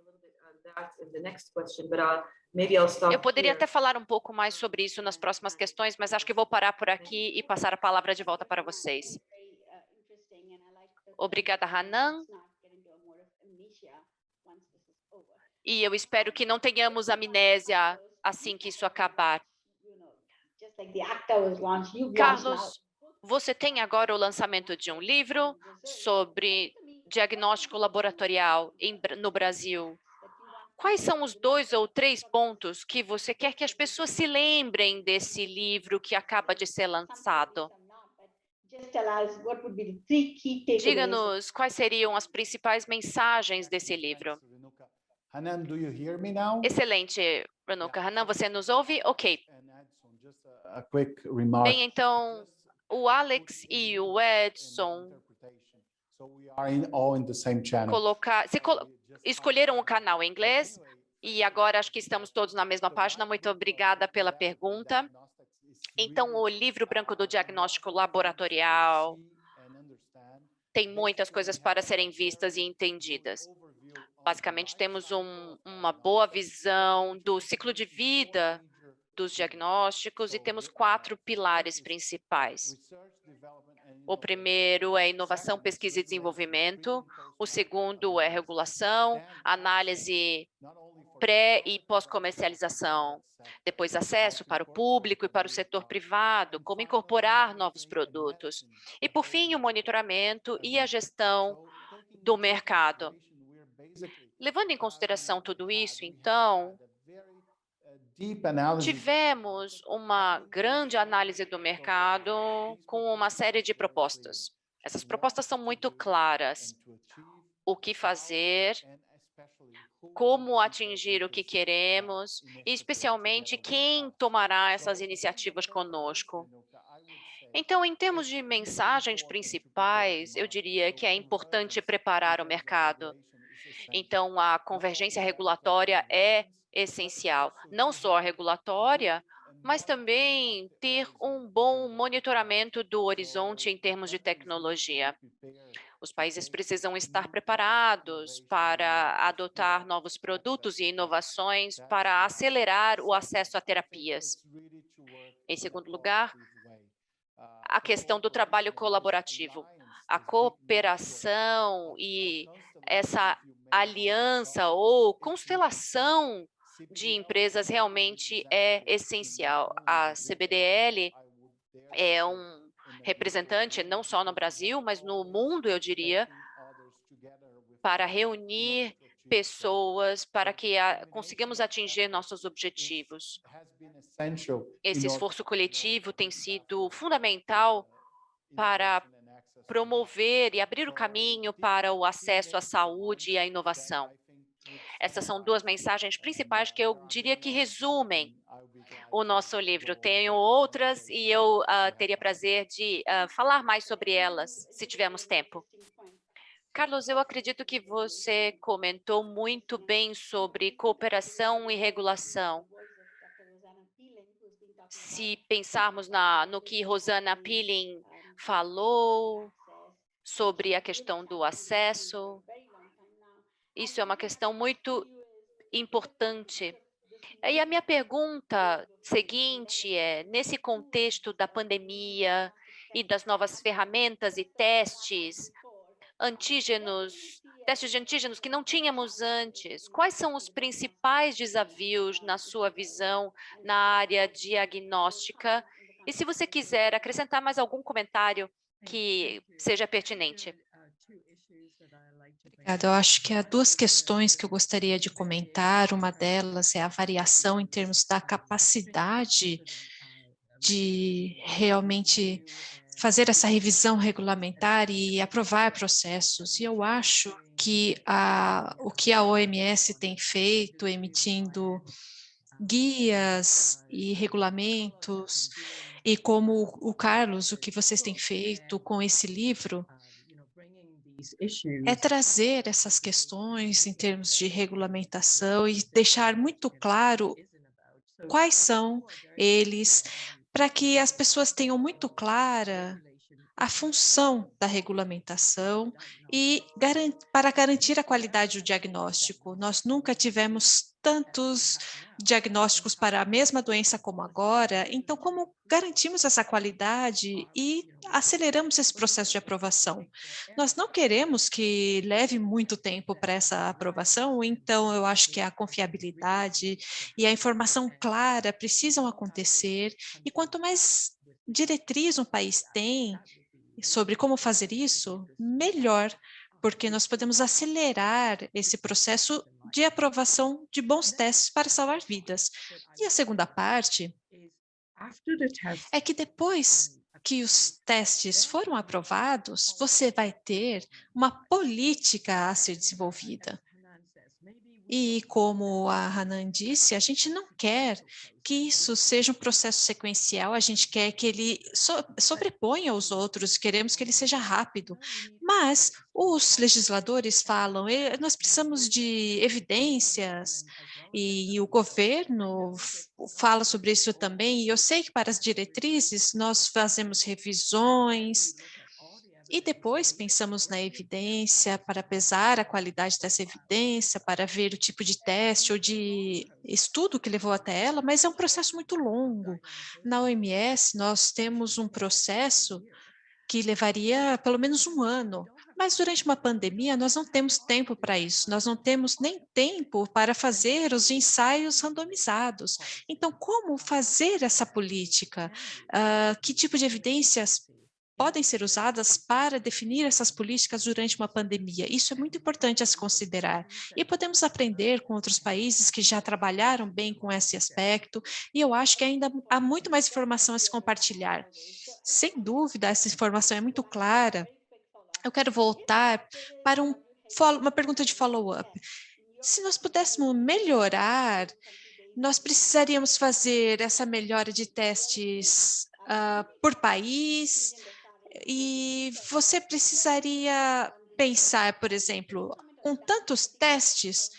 Eu poderia até falar um pouco mais sobre isso nas próximas questões, mas acho que vou parar por aqui e passar a palavra de volta para vocês. Obrigada, Hanan. E eu espero que não tenhamos amnésia assim que isso acabar. Carlos, você tem agora o lançamento de um livro sobre diagnóstico laboratorial no Brasil. Quais são os 2 ou 3 pontos que você quer que as pessoas se lembrem desse livro que acaba de ser lançado? Diga-nos quais seriam as principais mensagens desse livro. Hanan, do you hear me now? Excelente, Renuka. Hanan, você nos ouve? Ok. A quick remark. Bem, então, o Alex e o Edson escolheram o canal em inglês e agora acho que estamos todos na mesma página. Muito obrigada pela pergunta. Então, o livro branco do diagnóstico laboratorial tem muitas coisas para serem vistas e entendidas. Basicamente, temos uma boa visão do ciclo de vida dos diagnósticos e temos 4 pilares principais. O primeiro é inovação, pesquisa e desenvolvimento. O segundo é regulação, análise pré- e pós-comercialização. Depois, acesso para o público e para o setor privado, como incorporar novos produtos. E, por fim, o monitoramento e a gestão do mercado. Levando em consideração tudo isso, então, tivemos uma grande análise do mercado com uma série de propostas. Essas propostas são muito claras. O que fazer, como atingir o que queremos, e especialmente quem tomará essas iniciativas conosco. Então, em termos de mensagens principais, eu diria que é importante preparar o mercado. Então, a convergência regulatória é essencial. Não só a regulatória, mas também ter um bom monitoramento do horizonte em termos de tecnologia. Os países precisam estar preparados para adotar novos produtos e inovações para acelerar o acesso a terapias. Em segundo lugar, a questão do trabalho colaborativo. A cooperação e essa aliança ou constelação de empresas realmente é essencial. A CBDL é um representante, não só no Brasil, mas no mundo, eu diria, para reunir pessoas para que consigamos atingir nossos objetivos. Esse esforço coletivo tem sido fundamental para promover e abrir o caminho para o acesso à saúde e à inovação. Essas são 2 mensagens principais que eu diria que resumem o nosso livro. Tenho outras e eu teria prazer de falar mais sobre elas, se tivermos tempo. Carlos, eu acredito que você comentou muito bem sobre cooperação e regulação. Se pensarmos no que Rosana Pilling falou sobre a questão do acesso, isso é uma questão muito importante. E a minha pergunta seguinte é, nesse contexto da pandemia e das novas ferramentas e testes, antígenos testes de antígenos que não tínhamos antes. Quais são os principais desafios, na sua visão, na área diagnóstica? E se você quiser acrescentar mais algum comentário que seja pertinente. Obrigada. Eu acho que há duas questões que eu gostaria de comentar. Uma delas é a variação em termos da capacidade de realmente fazer essa revisão regulamentar e aprovar processos. E eu acho que o que a OMS tem feito, emitindo guias e regulamentos, e como o Carlos, o que vocês têm feito com esse livro, é trazer essas questões em termos de regulamentação e deixar muito claro quais são eles, para que as pessoas tenham muito clara a função da regulamentação e para garantir a qualidade do diagnóstico. Nós nunca tivemos tantos diagnósticos para a mesma doença como agora, então como garantimos essa qualidade e aceleramos esse processo de aprovação? Nós não queremos que leve muito tempo para essa aprovação, então eu acho que a confiabilidade e a informação clara precisam acontecer, e quanto mais diretriz um país tem sobre como fazer isso, melhor, porque nós podemos acelerar esse processo de aprovação de bons testes para salvar vidas. E a segunda parte é que depois que os testes foram aprovados, você vai ter uma política a ser desenvolvida. E como a Hanan disse, a gente não quer que isso seja um processo sequencial, a gente quer que ele sobreponha os outros, queremos que ele seja rápido. Mas os legisladores falam, nós precisamos de evidências, e o governo fala sobre isso também, e eu sei que para as diretrizes nós fazemos revisões, e depois pensamos na evidência para pesar a qualidade dessa evidência, para ver o tipo de teste ou de estudo que levou até ela, mas é um processo muito longo. Na OMS, nós temos um processo que levaria pelo menos um ano, mas durante uma pandemia nós não temos tempo para isso, nós não temos nem tempo para fazer os ensaios randomizados. Então, como fazer essa política? Que tipo de evidências podem ser usadas para definir essas políticas durante uma pandemia? Isso é muito importante a se considerar. E podemos aprender com outros países que já trabalharam bem com esse aspecto, e eu acho que ainda há muito mais informação a se compartilhar. Sem dúvida, essa informação é muito clara. Eu quero voltar para uma pergunta de follow-up. Se nós pudéssemos melhorar, nós precisaríamos fazer essa melhora de testes por país, e você precisaria pensar, por exemplo, com tantos testes,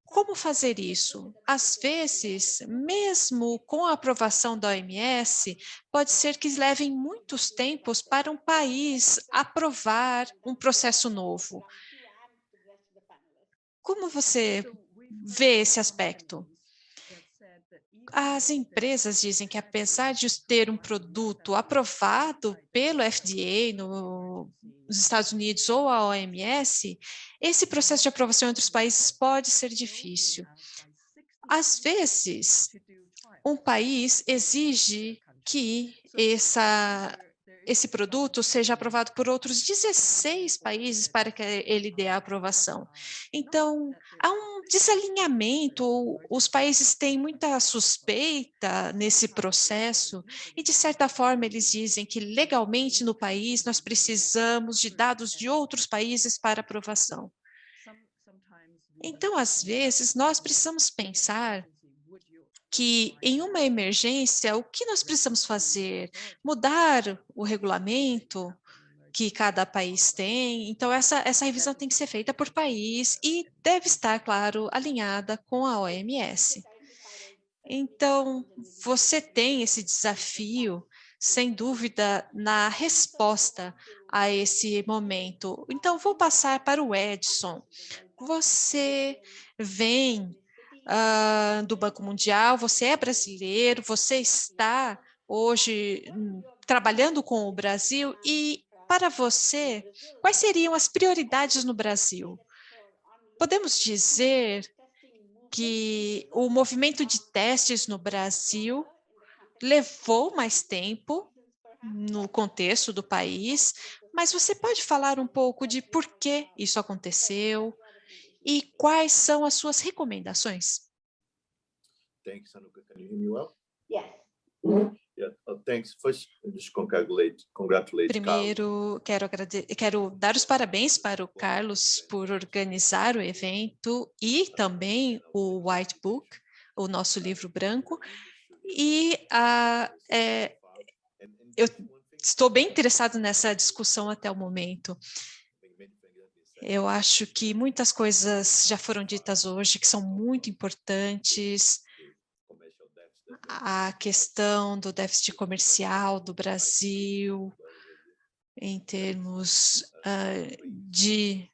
como fazer isso? Às vezes, mesmo com a aprovação da OMS, pode ser que levem muitos tempos para um país aprovar um processo novo. Como você vê esse aspecto? As empresas dizem que, apesar de ter um produto aprovado pelo FDA nos Estados Unidos ou a OMS, esse processo de aprovação em outros países pode ser difícil. Às vezes, um país exige que esse produto seja aprovado por outros 16 países para que ele dê a aprovação. Então, há um desalinhamento, os países têm muita suspeita nesse processo e, de certa forma, eles dizem que legalmente no país nós precisamos de dados de outros países para aprovação. Então, às vezes, nós precisamos pensar que em uma emergência, o que nós precisamos fazer? Mudar o regulamento que cada país tem. Então, essa revisão tem que ser feita por país e deve estar, claro, alinhada com a OMS. Então, você tem esse desafio, sem dúvida, na resposta a esse momento. Então, vou passar para o Edson. Você vem do Banco Mundial, você é brasileiro, você está hoje trabalhando com o Brasil, e para você, quais seriam as prioridades no Brasil? podemos dizer que o movimento de testes no Brasil levou mais tempo no contexto do país, mas você pode falar um pouco de por que isso aconteceu e quais são as suas recomendações? Thanks, Hanukkah. Can you hear me well? Yes. Yeah. Thanks. First, just congratulate Carlos. Primeiro, quero dar os parabéns para o Carlos por organizar o evento e também o White Book, o nosso livro branco. E eu estou bem interessado nessa discussão até o momento. Eu acho que muitas coisas já foram ditas hoje que são muito importantes. A questão do déficit comercial do Brasil, em termos de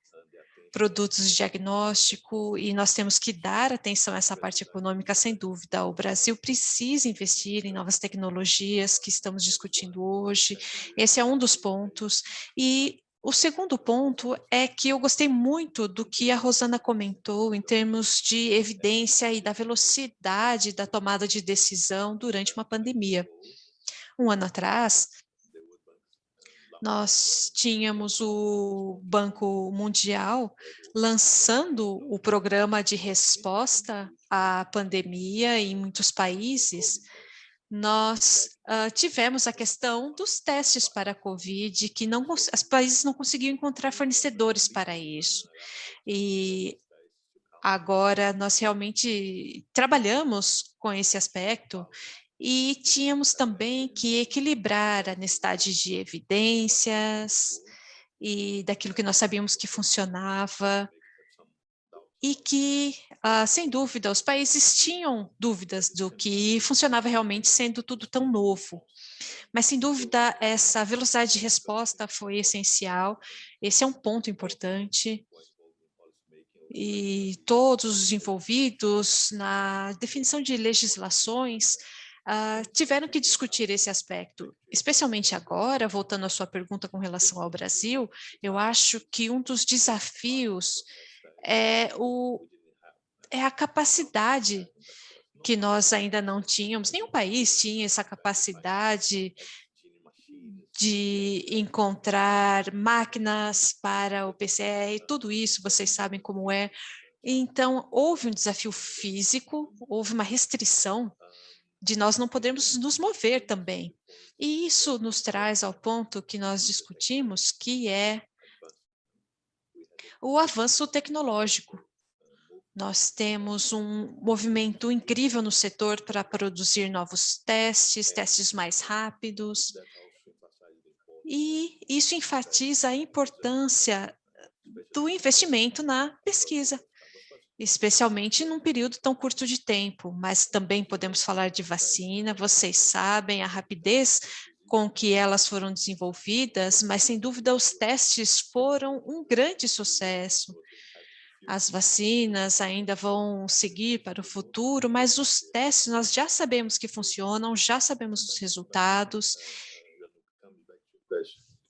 produtos de diagnóstico, e nós temos que dar atenção a essa parte econômica, sem dúvida. O Brasil precisa investir em novas tecnologias que estamos discutindo hoje. Esse é um dos pontos. E o segundo ponto é que eu gostei muito do que a Rosana comentou em termos de evidência e da velocidade da tomada de decisão durante uma pandemia. Um ano atrás, nós tínhamos o Banco Mundial lançando o programa de resposta à pandemia em muitos países. Nós tivemos a questão dos testes para a Covid, que os países não conseguiam encontrar fornecedores para isso. E agora nós realmente trabalhamos com esse aspecto e tínhamos também que equilibrar a necessidade de evidências e daquilo que nós sabíamos que funcionava, e que, sem dúvida, os países tinham dúvidas do que funcionava realmente, sendo tudo tão novo. Mas, sem dúvida, essa velocidade de resposta foi essencial. Esse é um ponto importante. E todos os envolvidos na definição de legislações tiveram que discutir esse aspecto. Especialmente agora, voltando à sua pergunta com relação ao Brasil, eu acho que um dos desafios é a capacidade que nós ainda não tínhamos, nenhum país tinha essa capacidade de encontrar máquinas para o PCR, tudo isso vocês sabem como é. Então, houve um desafio físico, houve uma restrição de nós não podermos nos mover também. E isso nos traz ao ponto que nós discutimos, que é o avanço tecnológico. Nós temos um movimento incrível no setor para produzir novos testes mais rápidos, e isso enfatiza a importância do investimento na pesquisa, especialmente num período tão curto de tempo, mas também podemos falar de vacina, vocês sabem a rapidez com que elas foram desenvolvidas, mas sem dúvida os testes foram um grande sucesso. As vacinas ainda vão seguir para o futuro, mas os testes nós já sabemos que funcionam, já sabemos os resultados.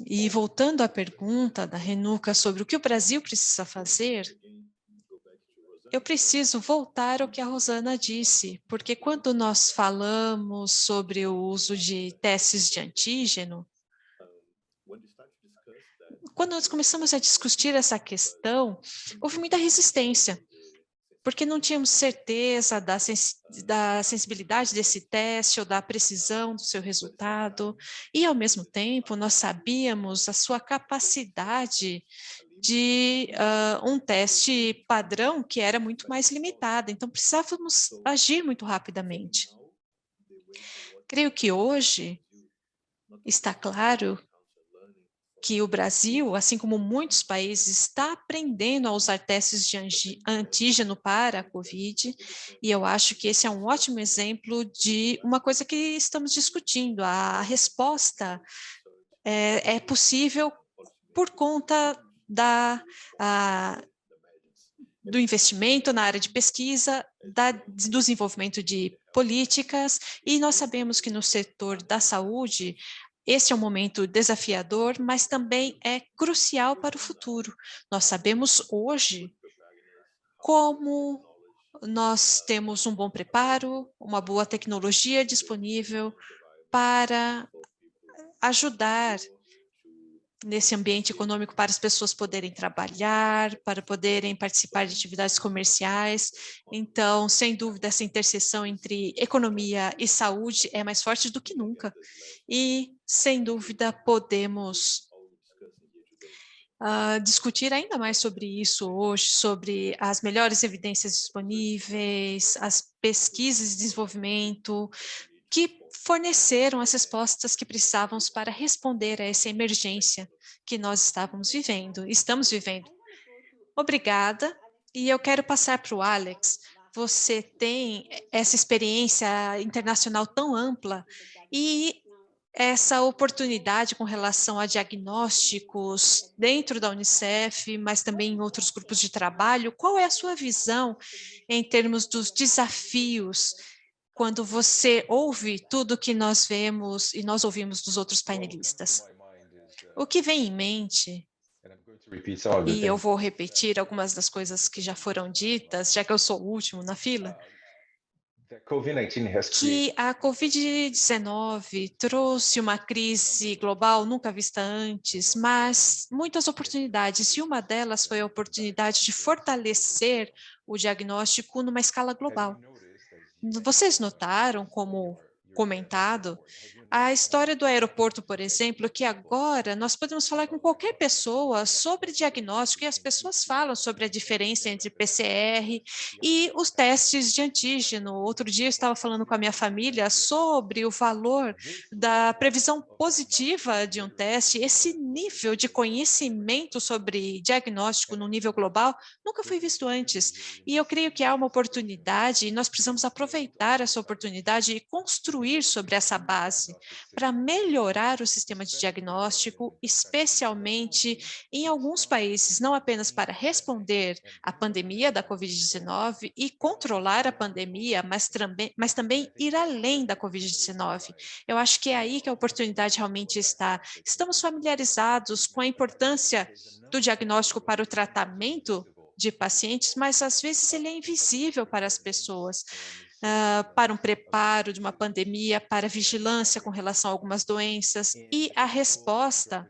E voltando à pergunta da Renuka sobre o que o Brasil precisa fazer, eu preciso voltar ao que a Rosana disse, porque quando nós falamos sobre o uso de testes de antígeno, quando nós começamos a discutir essa questão, houve muita resistência, porque não tínhamos certeza da sensibilidade desse teste ou da precisão do seu resultado, e ao mesmo tempo nós sabíamos a sua capacidade de um teste padrão que era muito mais limitada, então precisávamos agir muito rapidamente. Creio que hoje está claro que o Brasil, assim como muitos países, está aprendendo a usar testes de antígeno para a Covid, e eu acho que esse é um ótimo exemplo de uma coisa que estamos discutindo. A resposta é possível por conta do investimento na área de pesquisa, do desenvolvimento de políticas, e nós sabemos que no setor da saúde, esse é um momento desafiador, mas também é crucial para o futuro. Nós sabemos hoje como nós temos um bom preparo, uma boa tecnologia disponível para ajudar nesse ambiente econômico para as pessoas poderem trabalhar, para poderem participar de atividades comerciais. Então, sem dúvida, essa interseção entre economia e saúde é mais forte do que nunca. E, sem dúvida, podemos discutir ainda mais sobre isso hoje, sobre as melhores evidências disponíveis, as pesquisas de desenvolvimento que forneceram as respostas que precisávamos para responder a essa emergência que nós estamos vivendo. Obrigada, e eu quero passar para o Alex. Você tem essa experiência internacional tão ampla e essa oportunidade com relação a diagnósticos dentro da Unicef, mas também em outros grupos de trabalho. Qual é a sua visão em termos dos desafios quando você ouve tudo que nós vemos e nós ouvimos dos outros painelistas? O que vem em mente, e eu vou repetir algumas das coisas que já foram ditas, já que eu sou o último na fila, que a Covid-19 trouxe uma crise global nunca vista antes, mas muitas oportunidades, e uma delas foi a oportunidade de fortalecer o diagnóstico numa escala global. Vocês notaram, como comentado, a história do aeroporto, por exemplo, que agora nós podemos falar com qualquer pessoa sobre diagnóstico e as pessoas falam sobre a diferença entre PCR e os testes de antígeno. Outro dia eu estava falando com a minha família sobre o valor da previsão positiva de um teste. Esse nível de conhecimento sobre diagnóstico no nível global nunca foi visto antes. E eu creio que há uma oportunidade e nós precisamos aproveitar essa oportunidade e construir sobre essa base para melhorar o sistema de diagnóstico, especialmente em alguns países, não apenas para responder à pandemia da Covid-19 e controlar a pandemia, mas também ir além da Covid-19. Eu acho que é aí que a oportunidade realmente está. Estamos familiarizados com a importância do diagnóstico para o tratamento de pacientes, mas às vezes ele é invisível para as pessoas. Para um preparo de uma pandemia, para vigilância com relação a algumas doenças, e a resposta,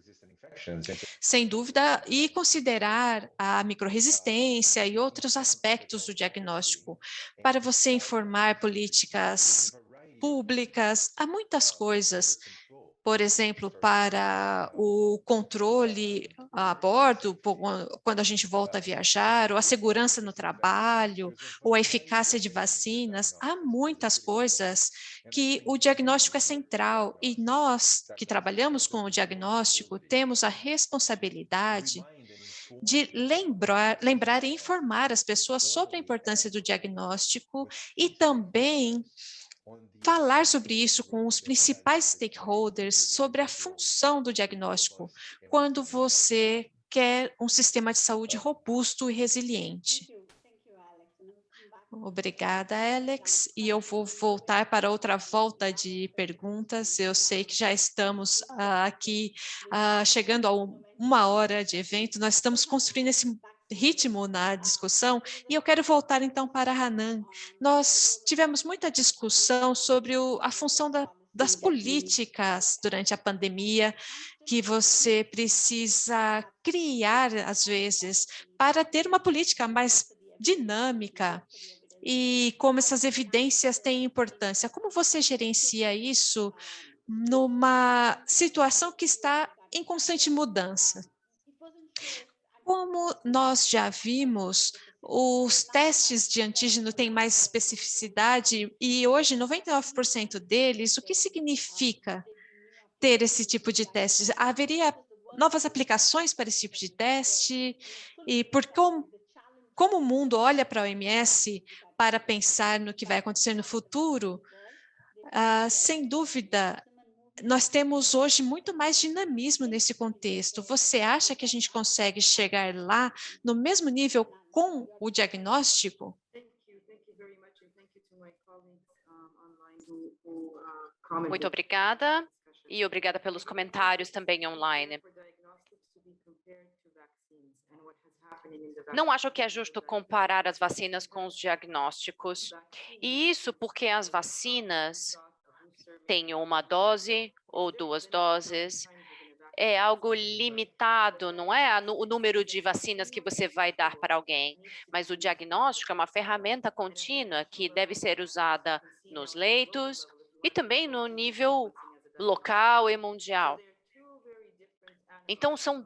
sem dúvida, e considerar a microrresistência e outros aspectos do diagnóstico, para você informar políticas públicas, há muitas coisas. Por exemplo, para o controle a bordo, quando a gente volta a viajar, ou a segurança no trabalho, ou a eficácia de vacinas, há muitas coisas que o diagnóstico é central, e nós que trabalhamos com o diagnóstico temos a responsabilidade de lembrar e informar as pessoas sobre a importância do diagnóstico e também falar sobre isso com os principais stakeholders, sobre a função do diagnóstico, quando você quer um sistema de saúde robusto e resiliente. Obrigada, Alex. E eu vou voltar para outra volta de perguntas. Eu sei que já estamos aqui chegando a 1 hora de evento. Nós estamos construindo esse ritmo na discussão, e eu quero voltar então para a Hanan. Nós tivemos muita discussão sobre a função das políticas durante a pandemia, que você precisa criar, às vezes, para ter uma política mais dinâmica, e como essas evidências têm importância. Como você gerencia isso numa situação que está em constante mudança? Como nós já vimos, os testes de antígeno têm mais especificidade e hoje 99% deles, o que significa ter esse tipo de testes? Haveria novas aplicações para esse tipo de teste? E como o mundo olha para a OMS para pensar no que vai acontecer no futuro, sem dúvida, nós temos hoje muito mais dinamismo nesse contexto. Você acha que a gente consegue chegar lá no mesmo nível com o diagnóstico? Muito obrigada, e obrigada pelos comentários também online. Não acho que é justo comparar as vacinas com os diagnósticos. E isso porque as vacinas têm uma dose ou 2 doses. É algo limitado, não é o número de vacinas que você vai dar para alguém, mas o diagnóstico é uma ferramenta contínua que deve ser usada nos leitos e também no nível local e mundial. Então, são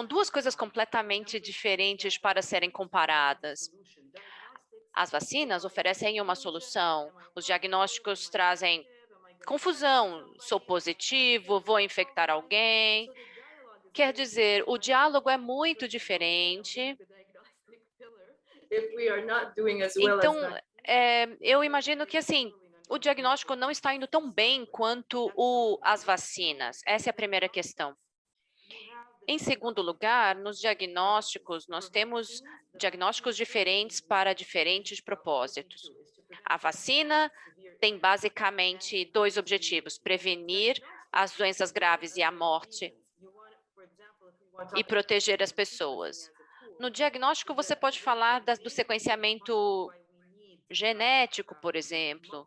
duas coisas completamente diferentes para serem comparadas. As vacinas oferecem uma solução, os diagnósticos trazem confusão, sou positivo, vou infectar alguém. Quer dizer, o diálogo é muito diferente. Então, eu imagino que, assim, o diagnóstico não está indo tão bem quanto as vacinas. Essa é a primeira questão. Em segundo lugar, nos diagnósticos, nós temos diagnósticos diferentes para diferentes propósitos. A vacina tem basicamente 2 objetivos: prevenir as doenças graves e a morte e proteger as pessoas. No diagnóstico, você pode falar do sequenciamento genético, por exemplo,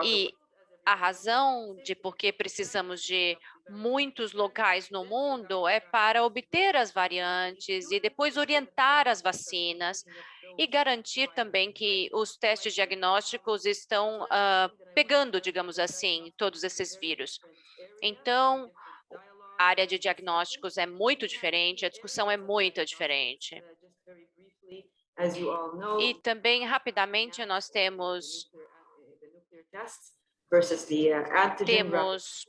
e a razão de por que precisamos de muitos locais no mundo é para obter as variantes e depois orientar as vacinas e garantir também que os testes diagnósticos estão pegando, digamos assim, todos esses vírus. Então, a área de diagnósticos é muito diferente, a discussão é muito diferente. E também, rapidamente, nós temos,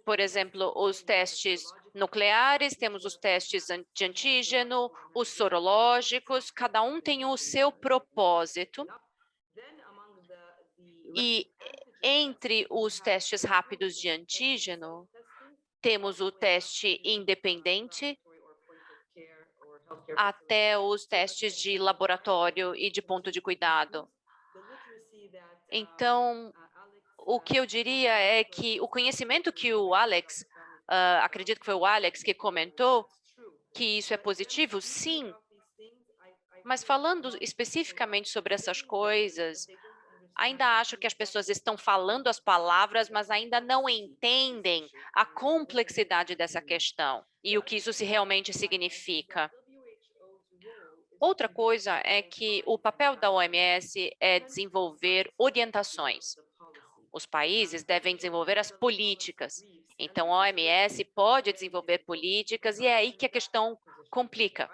por exemplo, os testes nucleares, temos os testes de antígeno, os sorológicos, cada um tem o seu propósito. E entre os testes rápidos de antígeno, temos o teste independente, até os testes de laboratório e de ponto de cuidado. Então, o que eu diria é que o conhecimento que o Alex, acredito que foi o Alex que comentou, que isso é positivo, sim. Mas falando especificamente sobre essas coisas, ainda acho que as pessoas estão falando as palavras, mas ainda não entendem a complexidade dessa questão e o que isso realmente significa. Outra coisa é que o papel da OMS é desenvolver orientações. Os países devem desenvolver as políticas. Então, a OMS pode desenvolver políticas e é aí que a questão complica.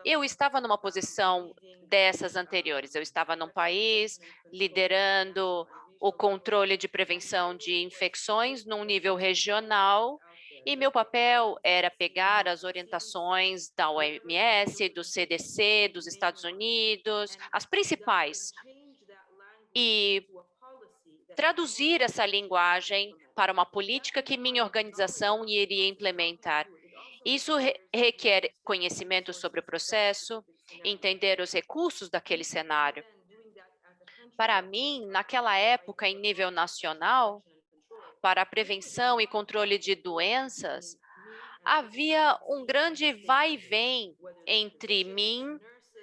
Eu estava numa posição dessas anteriores. Eu estava num país liderando o controle de prevenção de infecções num nível regional e meu papel era pegar as orientações da OMS, do CDC, dos Estados Unidos, as principais, e traduzir essa linguagem para uma política que minha organização iria implementar. Isso requer conhecimento sobre o processo, entender os recursos daquele cenário. Para mim, naquela época, em nível nacional, para a prevenção e controle de doenças, havia um grande vai e vem entre mim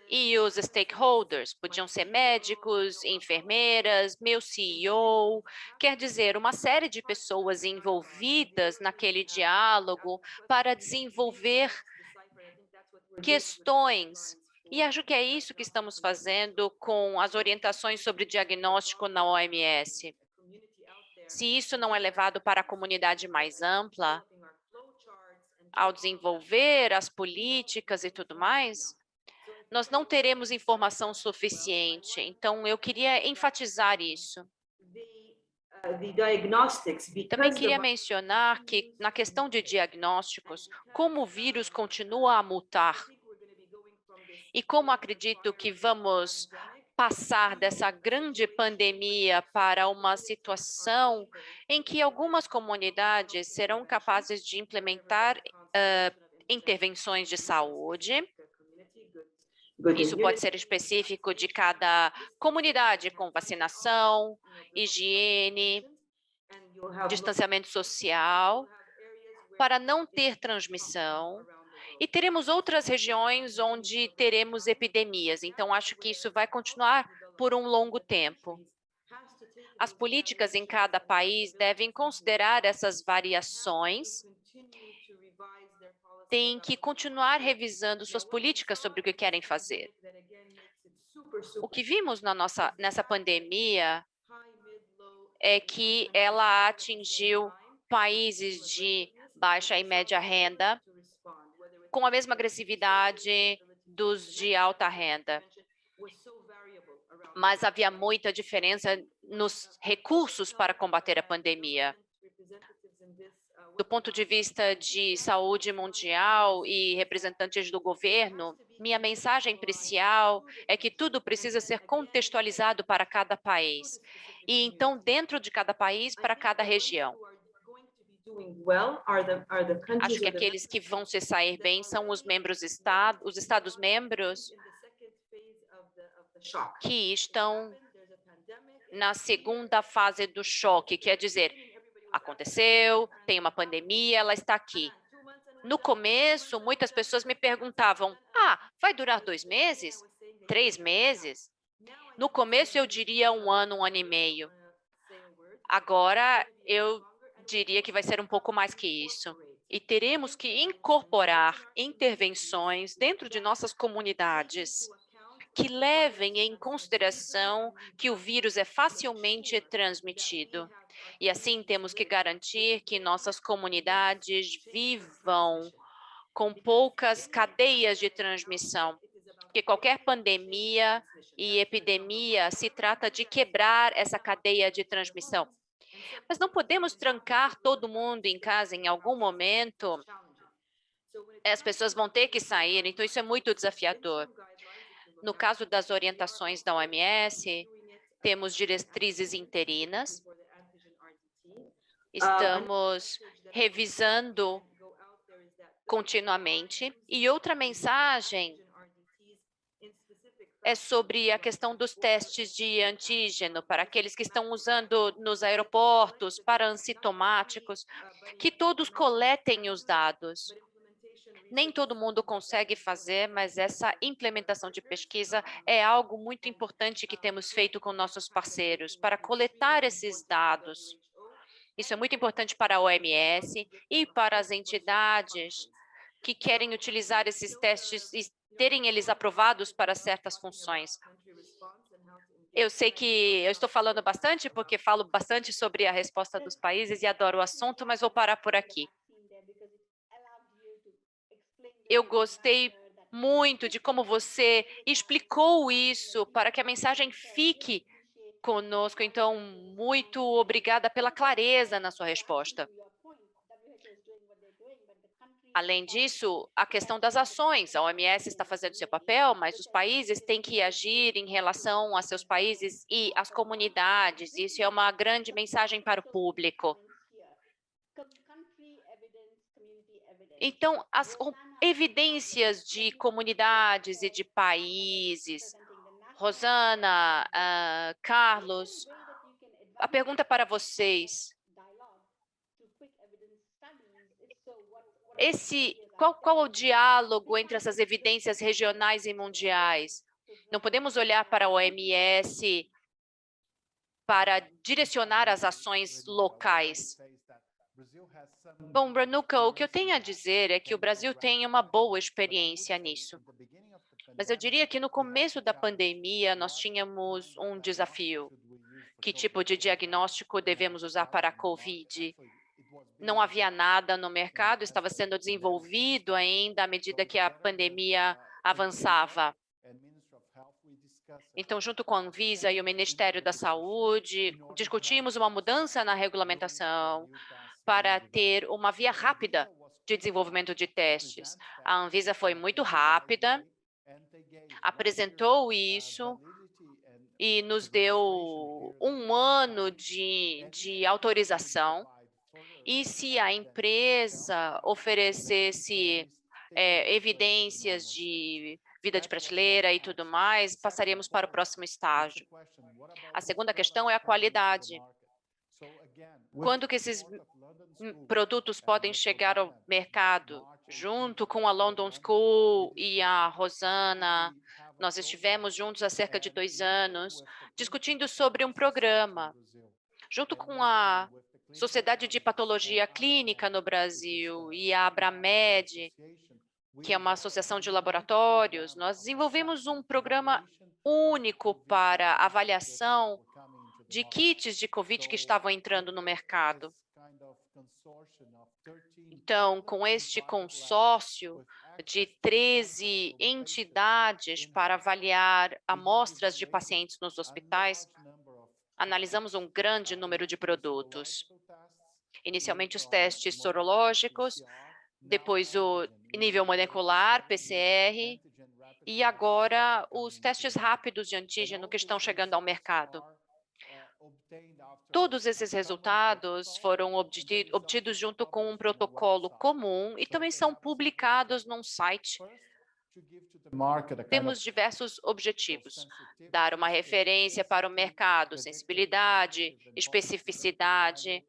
e os stakeholders. Podiam ser médicos, enfermeiras, meu CEO, quer dizer, uma série de pessoas envolvidas naquele diálogo para desenvolver questões. E acho que é isso que estamos fazendo com as orientações sobre diagnóstico na OMS. Se isso não é levado para a comunidade mais ampla, ao desenvolver as políticas e tudo mais, nós não teremos informação suficiente. Então, eu queria enfatizar isso. Também queria mencionar que, na questão de diagnósticos, como o vírus continua a mutar e como acredito que vamos passar dessa grande pandemia para uma situação em que algumas comunidades serão capazes de implementar intervenções de saúde. Isso pode ser específico de cada comunidade, com vacinação, higiene, distanciamento social, para não ter transmissão. E teremos outras regiões onde teremos epidemias, então acho que isso vai continuar por um longo tempo. As políticas em cada país devem considerar essas variações, têm que continuar revisando suas políticas sobre o que querem fazer. O que vimos nessa pandemia é que ela atingiu países de baixa e média renda com a mesma agressividade dos de alta renda. Mas havia muita diferença nos recursos para combater a pandemia. Do ponto de vista de saúde mundial e representantes do governo, minha mensagem principal é que tudo precisa ser contextualizado para cada país. E então, dentro de cada país, para cada região. Acho que aqueles que vão se sair bem são os Estados-membros que estão na segunda fase do choque, quer dizer, aconteceu, tem uma pandemia, ela está aqui. No começo, muitas pessoas me perguntavam, vai durar 2 meses? 3 meses? No começo, eu diria 1 ano, 1 ano e meio. Agora, eu diria que vai ser um pouco mais que isso. E teremos que incorporar intervenções dentro de nossas comunidades que levem em consideração que o vírus é facilmente transmitido. E assim temos que garantir que nossas comunidades vivam com poucas cadeias de transmissão, porque qualquer pandemia e epidemia se trata de quebrar essa cadeia de transmissão. Mas não podemos trancar todo mundo em casa em algum momento. As pessoas vão ter que sair, então isso é muito desafiador. No caso das orientações da OMS, temos diretrizes interinas. Estamos revisando continuamente. E outra mensagem é sobre a questão dos testes de antígeno para aqueles que estão usando nos aeroportos, para assintomáticos, que todos coletem os dados. Nem todo mundo consegue fazer, mas essa implementação de pesquisa é algo muito importante que temos feito com nossos parceiros, para coletar esses dados. Isso é muito importante para a OMS e para as entidades que querem utilizar esses testes e terem eles aprovados para certas funções. Eu sei que eu estou falando bastante, porque falo bastante sobre a resposta dos países e adoro o assunto, mas vou parar por aqui. Eu gostei muito de como você explicou isso para que a mensagem fique conosco. Então, muito obrigada pela clareza na sua resposta. Além disso, a questão das ações. A OMS está fazendo seu papel, mas os países têm que agir em relação a seus países e as comunidades. Isso é uma grande mensagem para o público. Então, as evidências de comunidades e de países. Rosana, Carlos, a pergunta para vocês. Qual o diálogo entre essas evidências regionais e mundiais? Não podemos olhar para a OMS para direcionar as ações locais. Bom, Ranuca, o que eu tenho a dizer é que o Brasil tem uma boa experiência nisso. Mas eu diria que no começo da pandemia nós tínhamos um desafio. Que tipo de diagnóstico devemos usar para a COVID? Não havia nada no mercado, estava sendo desenvolvido ainda à medida que a pandemia avançava. Então, junto com a Anvisa e o Ministério da Saúde, discutimos uma mudança na regulamentação para ter uma via rápida de desenvolvimento de testes. A Anvisa foi muito rápida, apresentou isso e nos deu 1 ano de autorização. E se a empresa oferecesse evidências de vida de prateleira e tudo mais, passaríamos para o próximo estágio. A segunda questão é a qualidade. Quando que esses produtos podem chegar ao mercado? Junto com a London School e a Rosana, nós estivemos juntos há cerca de 2 anos, discutindo sobre um programa, junto com a Sociedade de Patologia Clínica no Brasil e a Abramed, que é uma associação de laboratórios. Nós desenvolvemos um programa único para avaliação de kits de COVID que estavam entrando no mercado. Então, com este consórcio de 13 entidades para avaliar amostras de pacientes nos hospitais, analisamos um grande número de produtos. Inicialmente os testes sorológicos, depois o nível molecular, PCR, e agora os testes rápidos de antígeno que estão chegando ao mercado. Todos esses resultados foram obtidos junto com um protocolo comum e também são publicados num site. Temos diversos objetivos: dar uma referência para o mercado, sensibilidade, especificidade,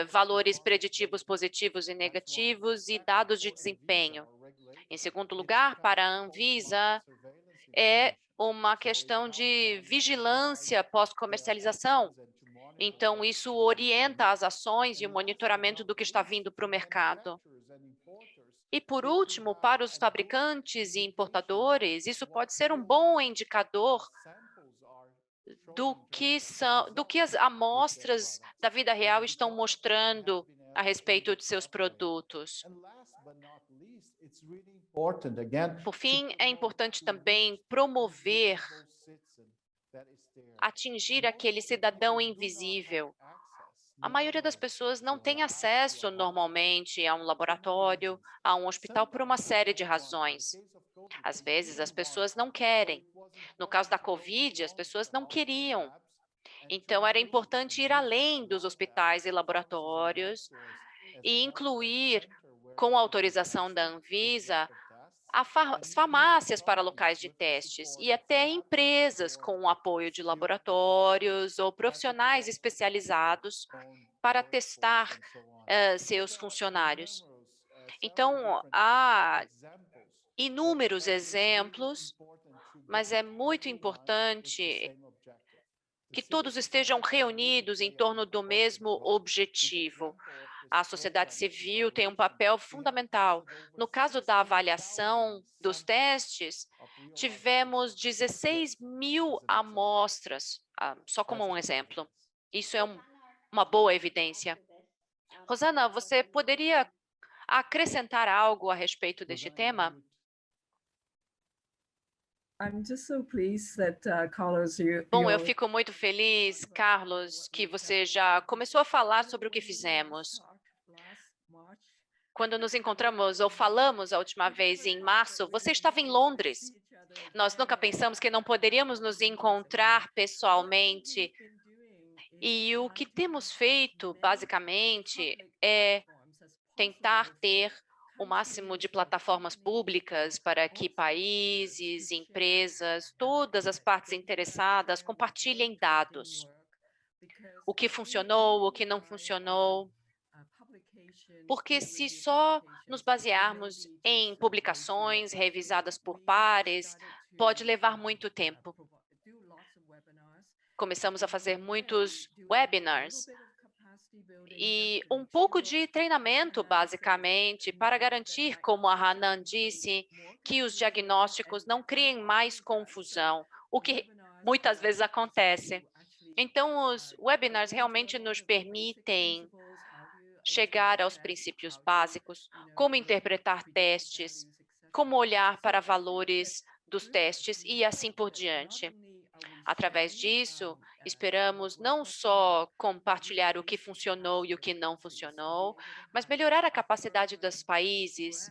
valores preditivos positivos e negativos e dados de desempenho. Em segundo lugar, para a Anvisa, é uma questão de vigilância pós-comercialização. Então, isso orienta as ações e o monitoramento do que está vindo para o mercado. E, por último, para os fabricantes e importadores, isso pode ser um bom indicador do que as amostras da vida real estão mostrando a respeito de seus produtos. Por fim, é importante também promover, atingir aquele cidadão invisível. A maioria das pessoas não tem acesso normalmente a um laboratório, a um hospital por uma série de razões. Às vezes, as pessoas não querem. No caso da COVID, as pessoas não queriam. Então, era importante ir além dos hospitais e laboratórios e incluir, com a autorização da Anvisa, as farmácias para locais de testes e até empresas com o apoio de laboratórios ou profissionais especializados para testar seus funcionários. Então, há inúmeros exemplos, mas é muito importante que todos estejam reunidos em torno do mesmo objetivo. A sociedade civil tem um papel fundamental. No caso da avaliação dos testes, tivemos 16.000 amostras, só como um exemplo. Isso é uma boa evidência. Rosana, você poderia acrescentar algo a respeito deste tema? Bom, eu fico muito feliz, Carlos, que você já começou a falar sobre o que fizemos. Quando nos encontramos ou falamos a última vez em março, você estava em Londres. Nós nunca pensamos que não poderíamos nos encontrar pessoalmente. E o que temos feito, basicamente, é tentar ter o máximo de plataformas públicas para que países, empresas, todas as partes interessadas compartilhem dados. O que funcionou, o que não funcionou. Porque se só nos basearmos em publicações revisadas por pares, pode levar muito tempo. Começamos a fazer muitos webinars e um pouco de treinamento, basicamente, para garantir, como a Hanan disse, que os diagnósticos não criem mais confusão, o que muitas vezes acontece. Então, os webinars realmente nos permitem chegar aos princípios básicos, como interpretar testes, como olhar para valores dos testes e assim por diante. Através disso, esperamos não só compartilhar o que funcionou e o que não funcionou, mas melhorar a capacidade dos países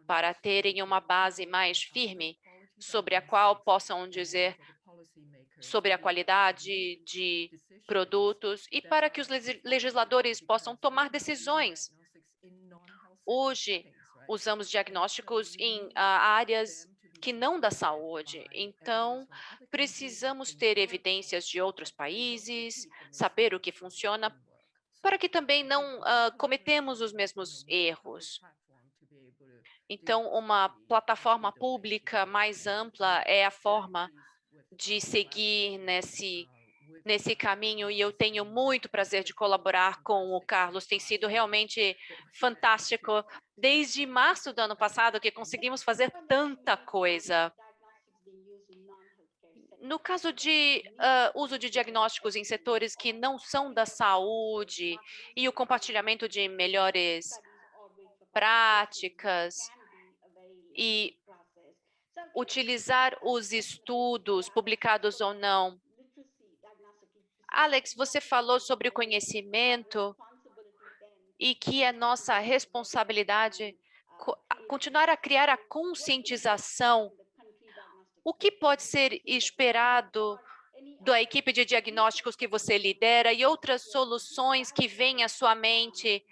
para terem uma base mais firme sobre a qual possam dizer sobre a qualidade de produtos e para que os legisladores possam tomar decisões. Hoje, usamos diagnósticos em áreas que não da saúde. Então, precisamos ter evidências de outros países, saber o que funciona, para que também não cometemos os mesmos erros. Então, uma plataforma pública mais ampla é a forma de seguir nesse caminho, e eu tenho muito prazer de colaborar com o Carlos. Tem sido realmente fantástico desde março do ano passado que conseguimos fazer tanta coisa. No caso de uso de diagnósticos em setores que não são da saúde e o compartilhamento de melhores práticas e utilizar os estudos, publicados ou não. Alex, você falou sobre o conhecimento e que é nossa responsabilidade continuar a criar a conscientização. O que pode ser esperado da equipe de diagnósticos que você lidera e outras soluções que vêm à sua mente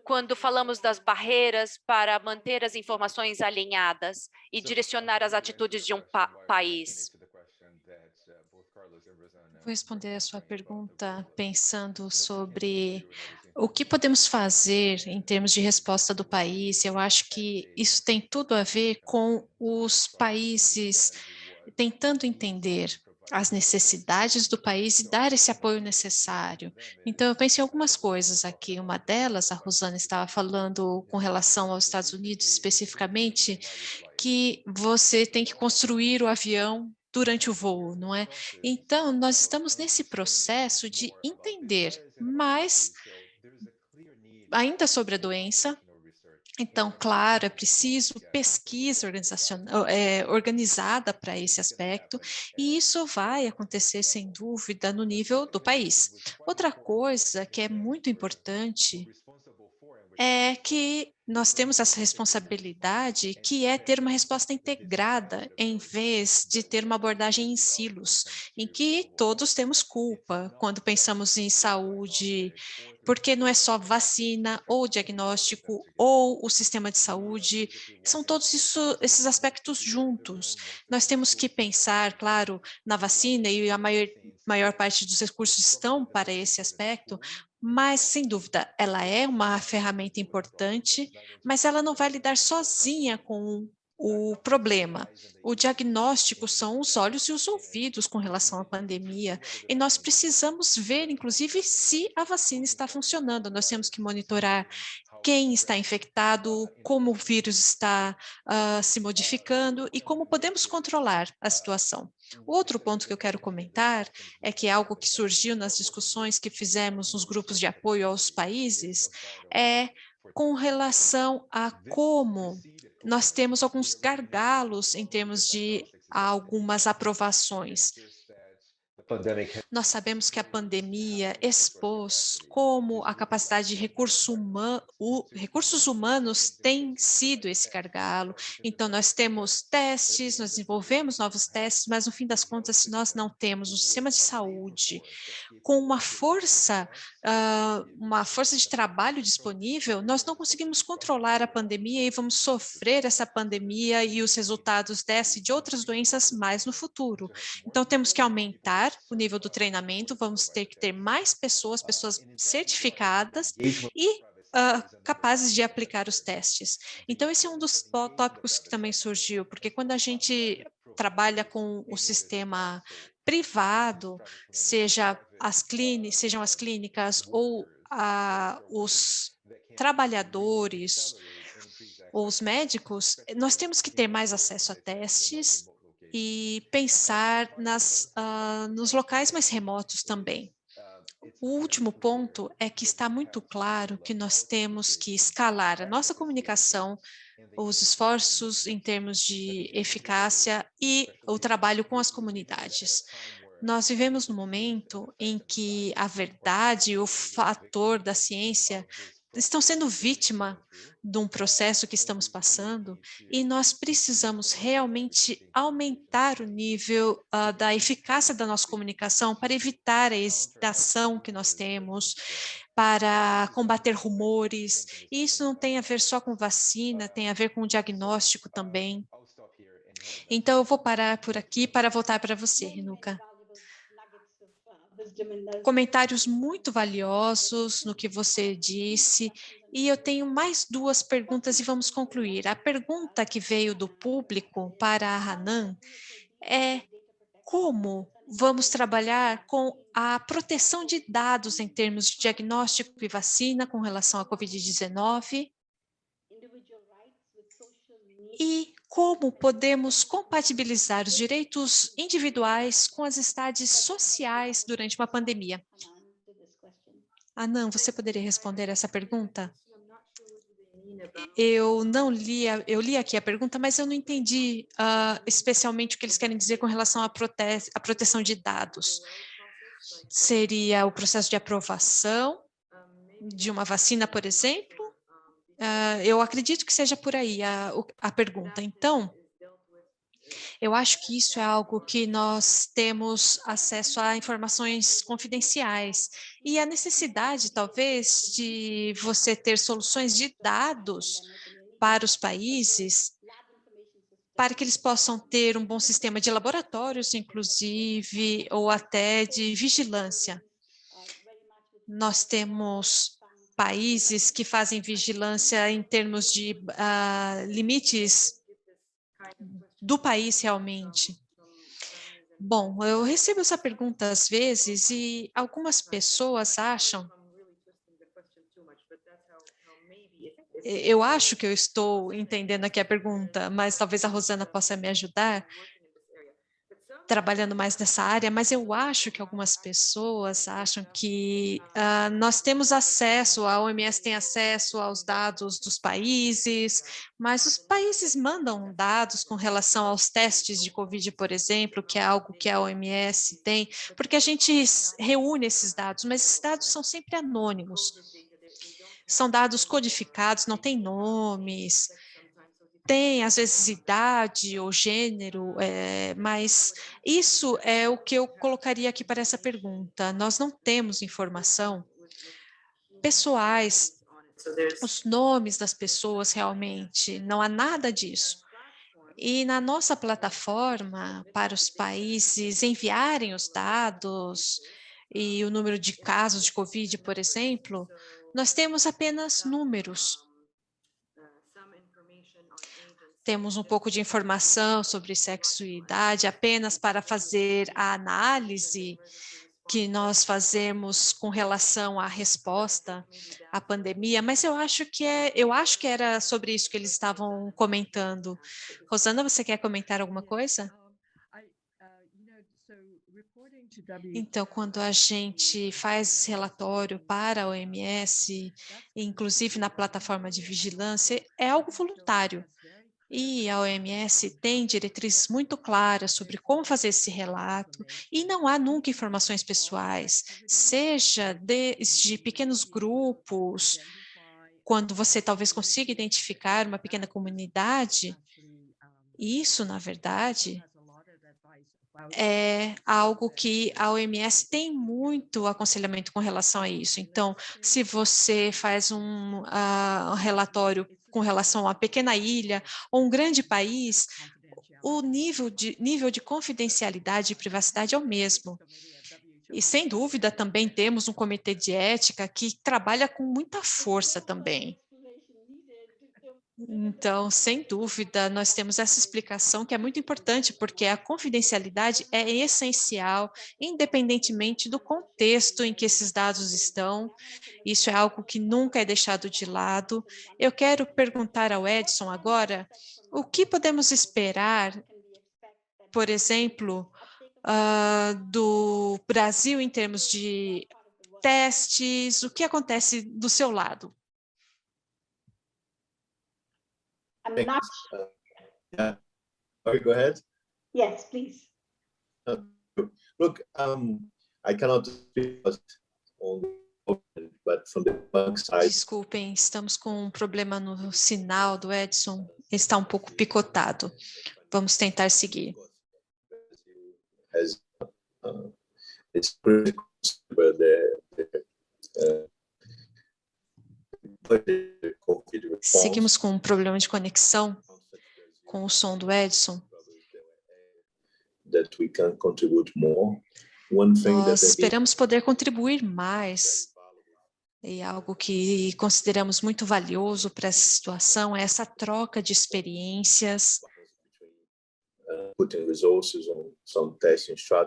quando falamos das barreiras para manter as informações alinhadas e direcionar as atitudes de um país? Vou responder a sua pergunta pensando sobre o que podemos fazer em termos de resposta do país. Eu acho que isso tem tudo a ver com os países tentando entender as necessidades do país e dar esse apoio necessário. Então, eu penso em algumas coisas aqui. Uma delas, a Rosana estava falando com relação aos Estados Unidos especificamente, que você tem que construir o avião durante o voo, não é? Então, nós estamos nesse processo de entender mais ainda sobre a doença. Então, claro, é preciso pesquisa organizada para esse aspecto, e isso vai acontecer, sem dúvida, no nível do país. Outra coisa que é muito importante é que nós temos essa responsabilidade, que é ter uma resposta integrada, em vez de ter uma abordagem em silos, em que todos temos culpa quando pensamos em saúde, porque não é só vacina, ou diagnóstico, ou o sistema de saúde, são todos esses aspectos juntos. Nós temos que pensar, claro, na vacina, e a maior parte dos recursos estão para esse aspecto, mas, sem dúvida, ela é uma ferramenta importante, mas ela não vai lidar sozinha com o problema. O diagnóstico são os olhos e os ouvidos com relação à pandemia, e nós precisamos ver, inclusive, se a vacina está funcionando. Nós temos que monitorar quem está infectado, como o vírus está se modificando e como podemos controlar a situação. O outro ponto que eu quero comentar é que algo que surgiu nas discussões que fizemos nos grupos de apoio aos países é com relação a como nós temos alguns gargalos em termos de algumas aprovações. Nós sabemos que a pandemia expôs como a capacidade de recursos humanos tem sido esse gargalo. Então, nós temos testes, nós desenvolvemos novos testes, mas no fim das contas, se nós não temos um sistema de saúde com uma força de trabalho disponível, nós não conseguimos controlar a pandemia e vamos sofrer essa pandemia e os resultados dessa e de outras doenças mais no futuro. Então, temos que aumentar o nível do treinamento, vamos ter que ter mais pessoas certificadas e capazes de aplicar os testes. Então, esse é um dos tópicos que também surgiu, porque quando a gente trabalha com o sistema privado, sejam as clínicas ou os trabalhadores ou os médicos, nós temos que ter mais acesso a testes e pensar nos locais mais remotos também. O último ponto é que está muito claro que nós temos que escalar a nossa comunicação, os esforços em termos de eficácia e o trabalho com as comunidades. Nós vivemos num momento em que a verdade e o fator da ciência estão sendo vítima de um processo que estamos passando, e nós precisamos realmente aumentar o nível da eficácia da nossa comunicação para evitar a hesitação que nós temos, para combater rumores. E isso não tem a ver só com vacina, tem a ver com o diagnóstico também. Então, eu vou parar por aqui para voltar para você, Renuka. comentários muito valiosos no que você disse. E eu tenho mais 2 perguntas e vamos concluir. A pergunta que veio do público para a Hanan é: como vamos trabalhar com a proteção de dados em termos de diagnóstico e vacina com relação à Covid-19? E como podemos compatibilizar os direitos individuais com as estades sociais durante uma pandemia? Hanan, você poderia responder essa pergunta? Eu não li, eu li aqui a pergunta, mas eu não entendi especialmente o que eles querem dizer com relação à proteção de dados. Seria o processo de aprovação de uma vacina, por exemplo? Eu acredito que seja por aí a pergunta. Então, eu acho que isso é algo que nós temos acesso a informações confidenciais. E a necessidade, talvez, de você ter soluções de dados para os países, para que eles possam ter um bom sistema de laboratórios, inclusive, ou até de vigilância. Nós temos países que fazem vigilância em termos de limites do país realmente. Bom, eu recebo essa pergunta às vezes e algumas pessoas acham. Eu acho que eu estou entendendo aqui a pergunta, mas talvez a Rosana possa me ajudar, trabalhando mais nessa área, mas eu acho que algumas pessoas acham que nós temos acesso, a OMS tem acesso aos dados dos países, mas os países mandam dados com relação aos testes de Covid, por exemplo, que é algo que a OMS tem, porque a gente reúne esses dados, mas esses dados são sempre anônimos. São dados codificados, não tem nomes, tem, às vezes, idade ou gênero, mas isso é o que eu colocaria aqui para essa pergunta. Nós não temos informação pessoais, os nomes das pessoas realmente, não há nada disso. E na nossa plataforma, para os países enviarem os dados e o número de casos de Covid, por exemplo, nós temos apenas números. Temos um pouco de informação sobre sexo e idade apenas para fazer a análise que nós fazemos com relação à resposta à pandemia, mas eu acho que era sobre isso que eles estavam comentando. Rosana, você quer comentar alguma coisa? Então, quando a gente faz esse relatório para a OMS, inclusive na plataforma de vigilância, é algo voluntário. E a OMS tem diretrizes muito claras sobre como fazer esse relato, e não há nunca informações pessoais, seja desde pequenos grupos, quando você talvez consiga identificar uma pequena comunidade, isso, na verdade, é algo que a OMS tem muito aconselhamento com relação a isso. Então, se você faz um relatório com relação a uma pequena ilha ou um grande país, o nível de confidencialidade e privacidade é o mesmo. E, sem dúvida, também temos um comitê de ética que trabalha com muita força também. Então, sem dúvida, nós temos essa explicação que é muito importante, porque a confidencialidade é essencial, independentemente do contexto em que esses dados estão. Isso é algo que nunca é deixado de lado. Eu quero perguntar ao Edson agora, o que podemos esperar, por exemplo, do Brasil em termos de testes, o que acontece do seu lado? Thanks. Yeah. Sorry, go ahead. Yes, please. Look, I cannot speak on, but from the bank side. Desculpem, estamos com um problema no sinal do Edson. Está um pouco picotado. Vamos tentar seguir. It's critical, but Seguimos com um problema de conexão com o som do Edson. That we can contribute more. Nós esperamos poder contribuir mais. E algo que consideramos muito valioso para essa situação é essa troca de experiências.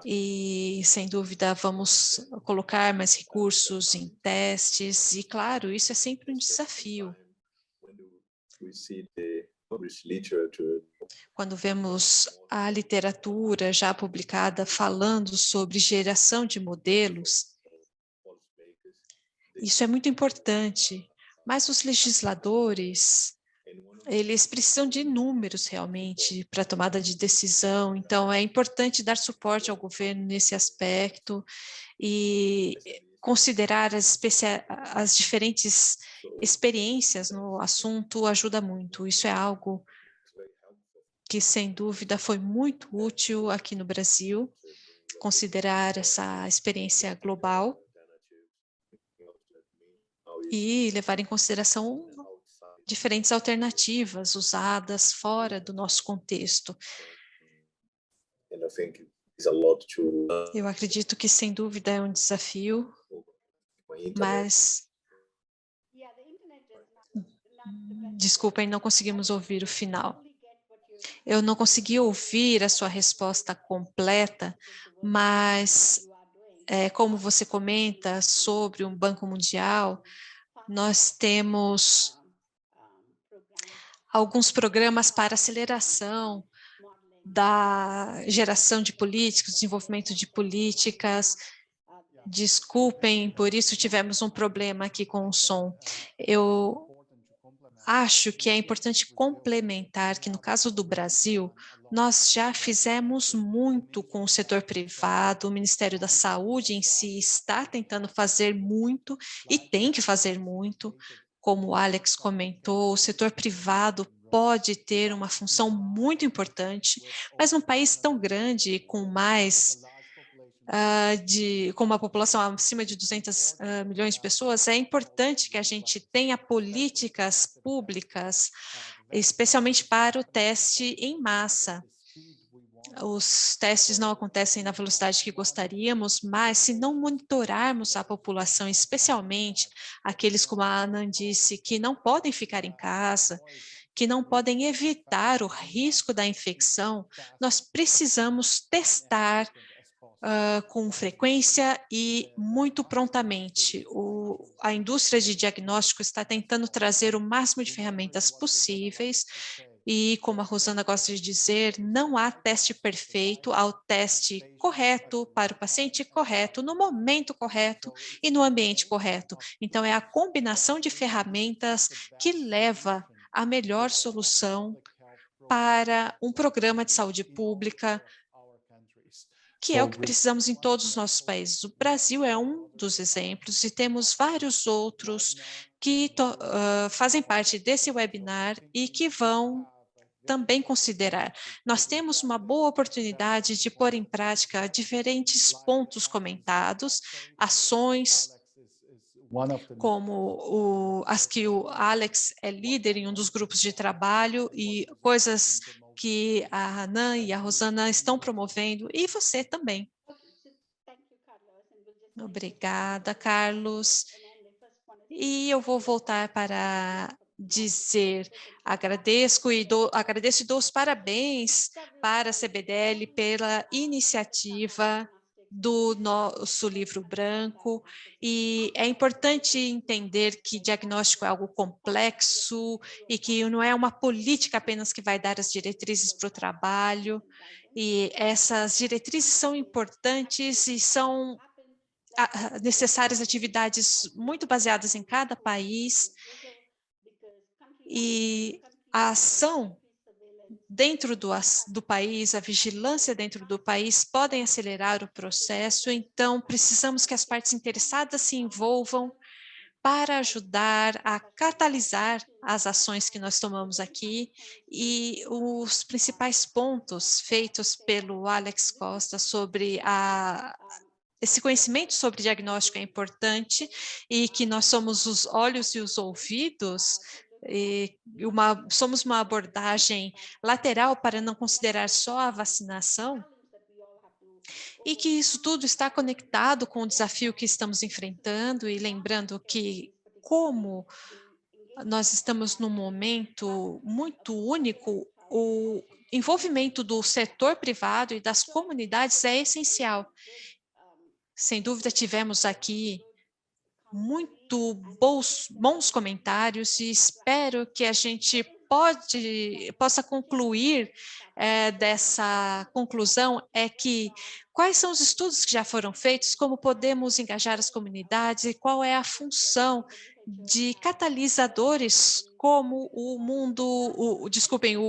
E, sem dúvida, vamos colocar mais recursos em testes. E, claro, isso é sempre um desafio. Quando vemos a literatura já publicada falando sobre geração de modelos, isso é muito importante, mas os legisladores, eles precisam de números realmente para tomada de decisão, então é importante dar suporte ao governo nesse aspecto e considerar as diferentes experiências no assunto ajuda muito. Isso é algo que, sem dúvida, foi muito útil aqui no Brasil, considerar essa experiência global e levar em consideração diferentes alternativas usadas fora do nosso contexto. Eu acredito que, sem dúvida, é um desafio, mas... Desculpem, não conseguimos ouvir o final. Eu não consegui ouvir a sua resposta completa, mas, como você comenta sobre um Banco Mundial, nós temos alguns programas para aceleração da geração de políticas, desenvolvimento de políticas. Desculpem, por isso tivemos um problema aqui com o som. Eu acho que é importante complementar que, no caso do Brasil, nós já fizemos muito com o setor privado, o Ministério da Saúde em si está tentando fazer muito e tem que fazer muito. Como o Alex comentou, o setor privado pode ter uma função muito importante, mas num país tão grande, com com uma população acima de 200 milhões de pessoas, é importante que a gente tenha políticas públicas, especialmente para o teste em massa. Os testes não acontecem na velocidade que gostaríamos, mas se não monitorarmos a população, especialmente aqueles, como a Ana disse, que não podem ficar em casa, que não podem evitar o risco da infecção, nós precisamos testar com frequência e muito prontamente. A indústria de diagnóstico está tentando trazer o máximo de ferramentas possíveis e, como a Rosana gosta de dizer, não há teste perfeito, há o teste correto para o paciente correto, no momento correto e no ambiente correto. Então, é a combinação de ferramentas que leva à melhor solução para um programa de saúde pública, que é o que precisamos em todos os nossos países. O Brasil é um dos exemplos e temos vários outros que fazem parte desse webinar e que vão também considerar. Nós temos uma boa oportunidade de pôr em prática diferentes pontos comentados, ações como as que o Alex é líder em um dos grupos de trabalho e coisas que a Hanan e a Rosana estão promovendo, e você também. Obrigada, Carlos. E eu vou voltar para dizer, agradeço e dou os parabéns para a CBDL pela iniciativa do nosso livro branco, e é importante entender que diagnóstico é algo complexo e que não é uma política apenas que vai dar as diretrizes para o trabalho, e essas diretrizes são importantes e são necessárias atividades muito baseadas em cada país, e a ação dentro do país, a vigilância dentro do país podem acelerar o processo, então precisamos que as partes interessadas se envolvam para ajudar a catalisar as ações que nós tomamos aqui, e os principais pontos feitos pelo Alex Costa sobre esse conhecimento sobre diagnóstico é importante, e que nós somos os olhos e os ouvidos, e somos uma abordagem lateral para não considerar só a vacinação. e que isso tudo está conectado com o desafio que estamos enfrentando, e lembrando que, como nós estamos num momento muito único, o envolvimento do setor privado e das comunidades é essencial. Sem dúvida, tivemos aqui muito bons comentários e espero que a gente possa concluir dessa conclusão que quais são os estudos que já foram feitos, como podemos engajar as comunidades e qual é a função de catalisadores como o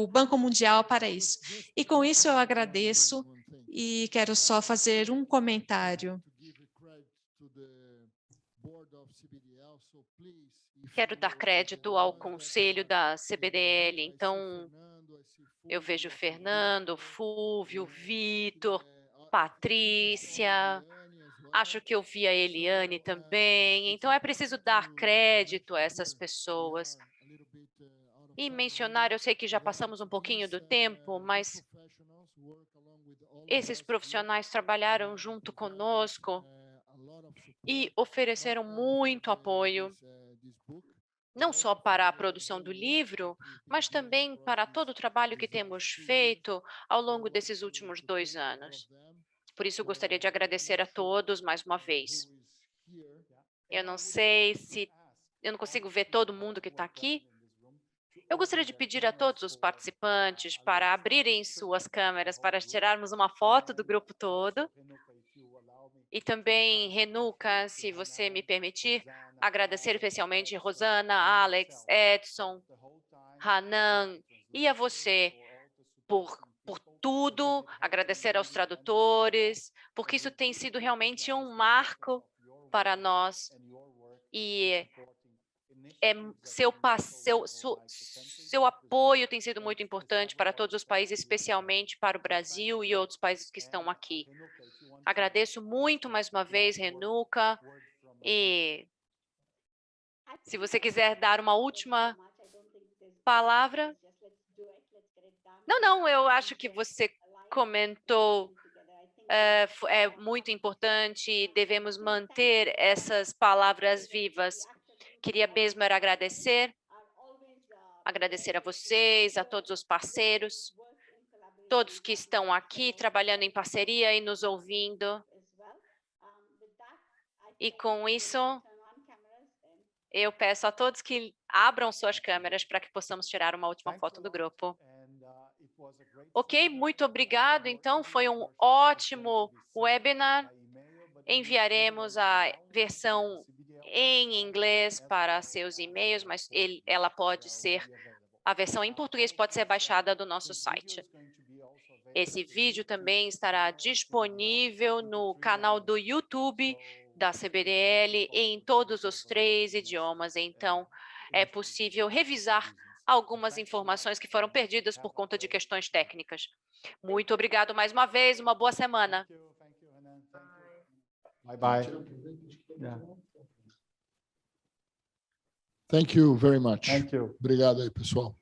Banco Mundial para isso. E com isso eu agradeço e quero só fazer um comentário. Quero dar crédito ao conselho da CBDL, então eu vejo Fernando, Fúvio, Vitor, Patrícia, acho que eu vi a Eliane também, então é preciso dar crédito a essas pessoas. E mencionar, eu sei que já passamos um pouquinho do tempo, mas esses profissionais trabalharam junto conosco e ofereceram muito apoio, não só para a produção do livro, mas também para todo o trabalho que temos feito ao longo desses últimos 2 anos. Por isso, eu gostaria de agradecer a todos mais uma vez. Eu não sei se... Eu não consigo ver todo mundo que está aqui. Eu gostaria de pedir a todos os participantes para abrirem suas câmeras para tirarmos uma foto do grupo todo. E também, Renuka, se você me permitir, agradecer especialmente Rosana, Alex, Edson, Hanan e a você por tudo, agradecer aos tradutores, porque isso tem sido realmente um marco para nós e seu apoio tem sido muito importante para todos os países, especialmente para o Brasil e outros países que estão aqui. Agradeço muito mais uma vez, Renuka, e se você quiser dar uma última palavra. Não, eu acho que você comentou, é muito importante, devemos manter essas palavras vivas. Queria mesmo era agradecer a vocês, a todos os parceiros, todos que estão aqui trabalhando em parceria e nos ouvindo. E com isso, eu peço a todos que abram suas câmeras para que possamos tirar uma última foto do grupo. Ok, muito obrigado. Então, foi um ótimo webinar. Enviaremos a versão em inglês para seus e-mails, mas a versão em português pode ser baixada do nosso site. Esse vídeo também estará disponível no canal do YouTube da CBDL em todos os 3 idiomas, então é possível revisar algumas informações que foram perdidas por conta de questões técnicas. Muito obrigado mais uma vez, uma boa semana. Bye. Thank you very much. Thank you. Obrigado aí, pessoal.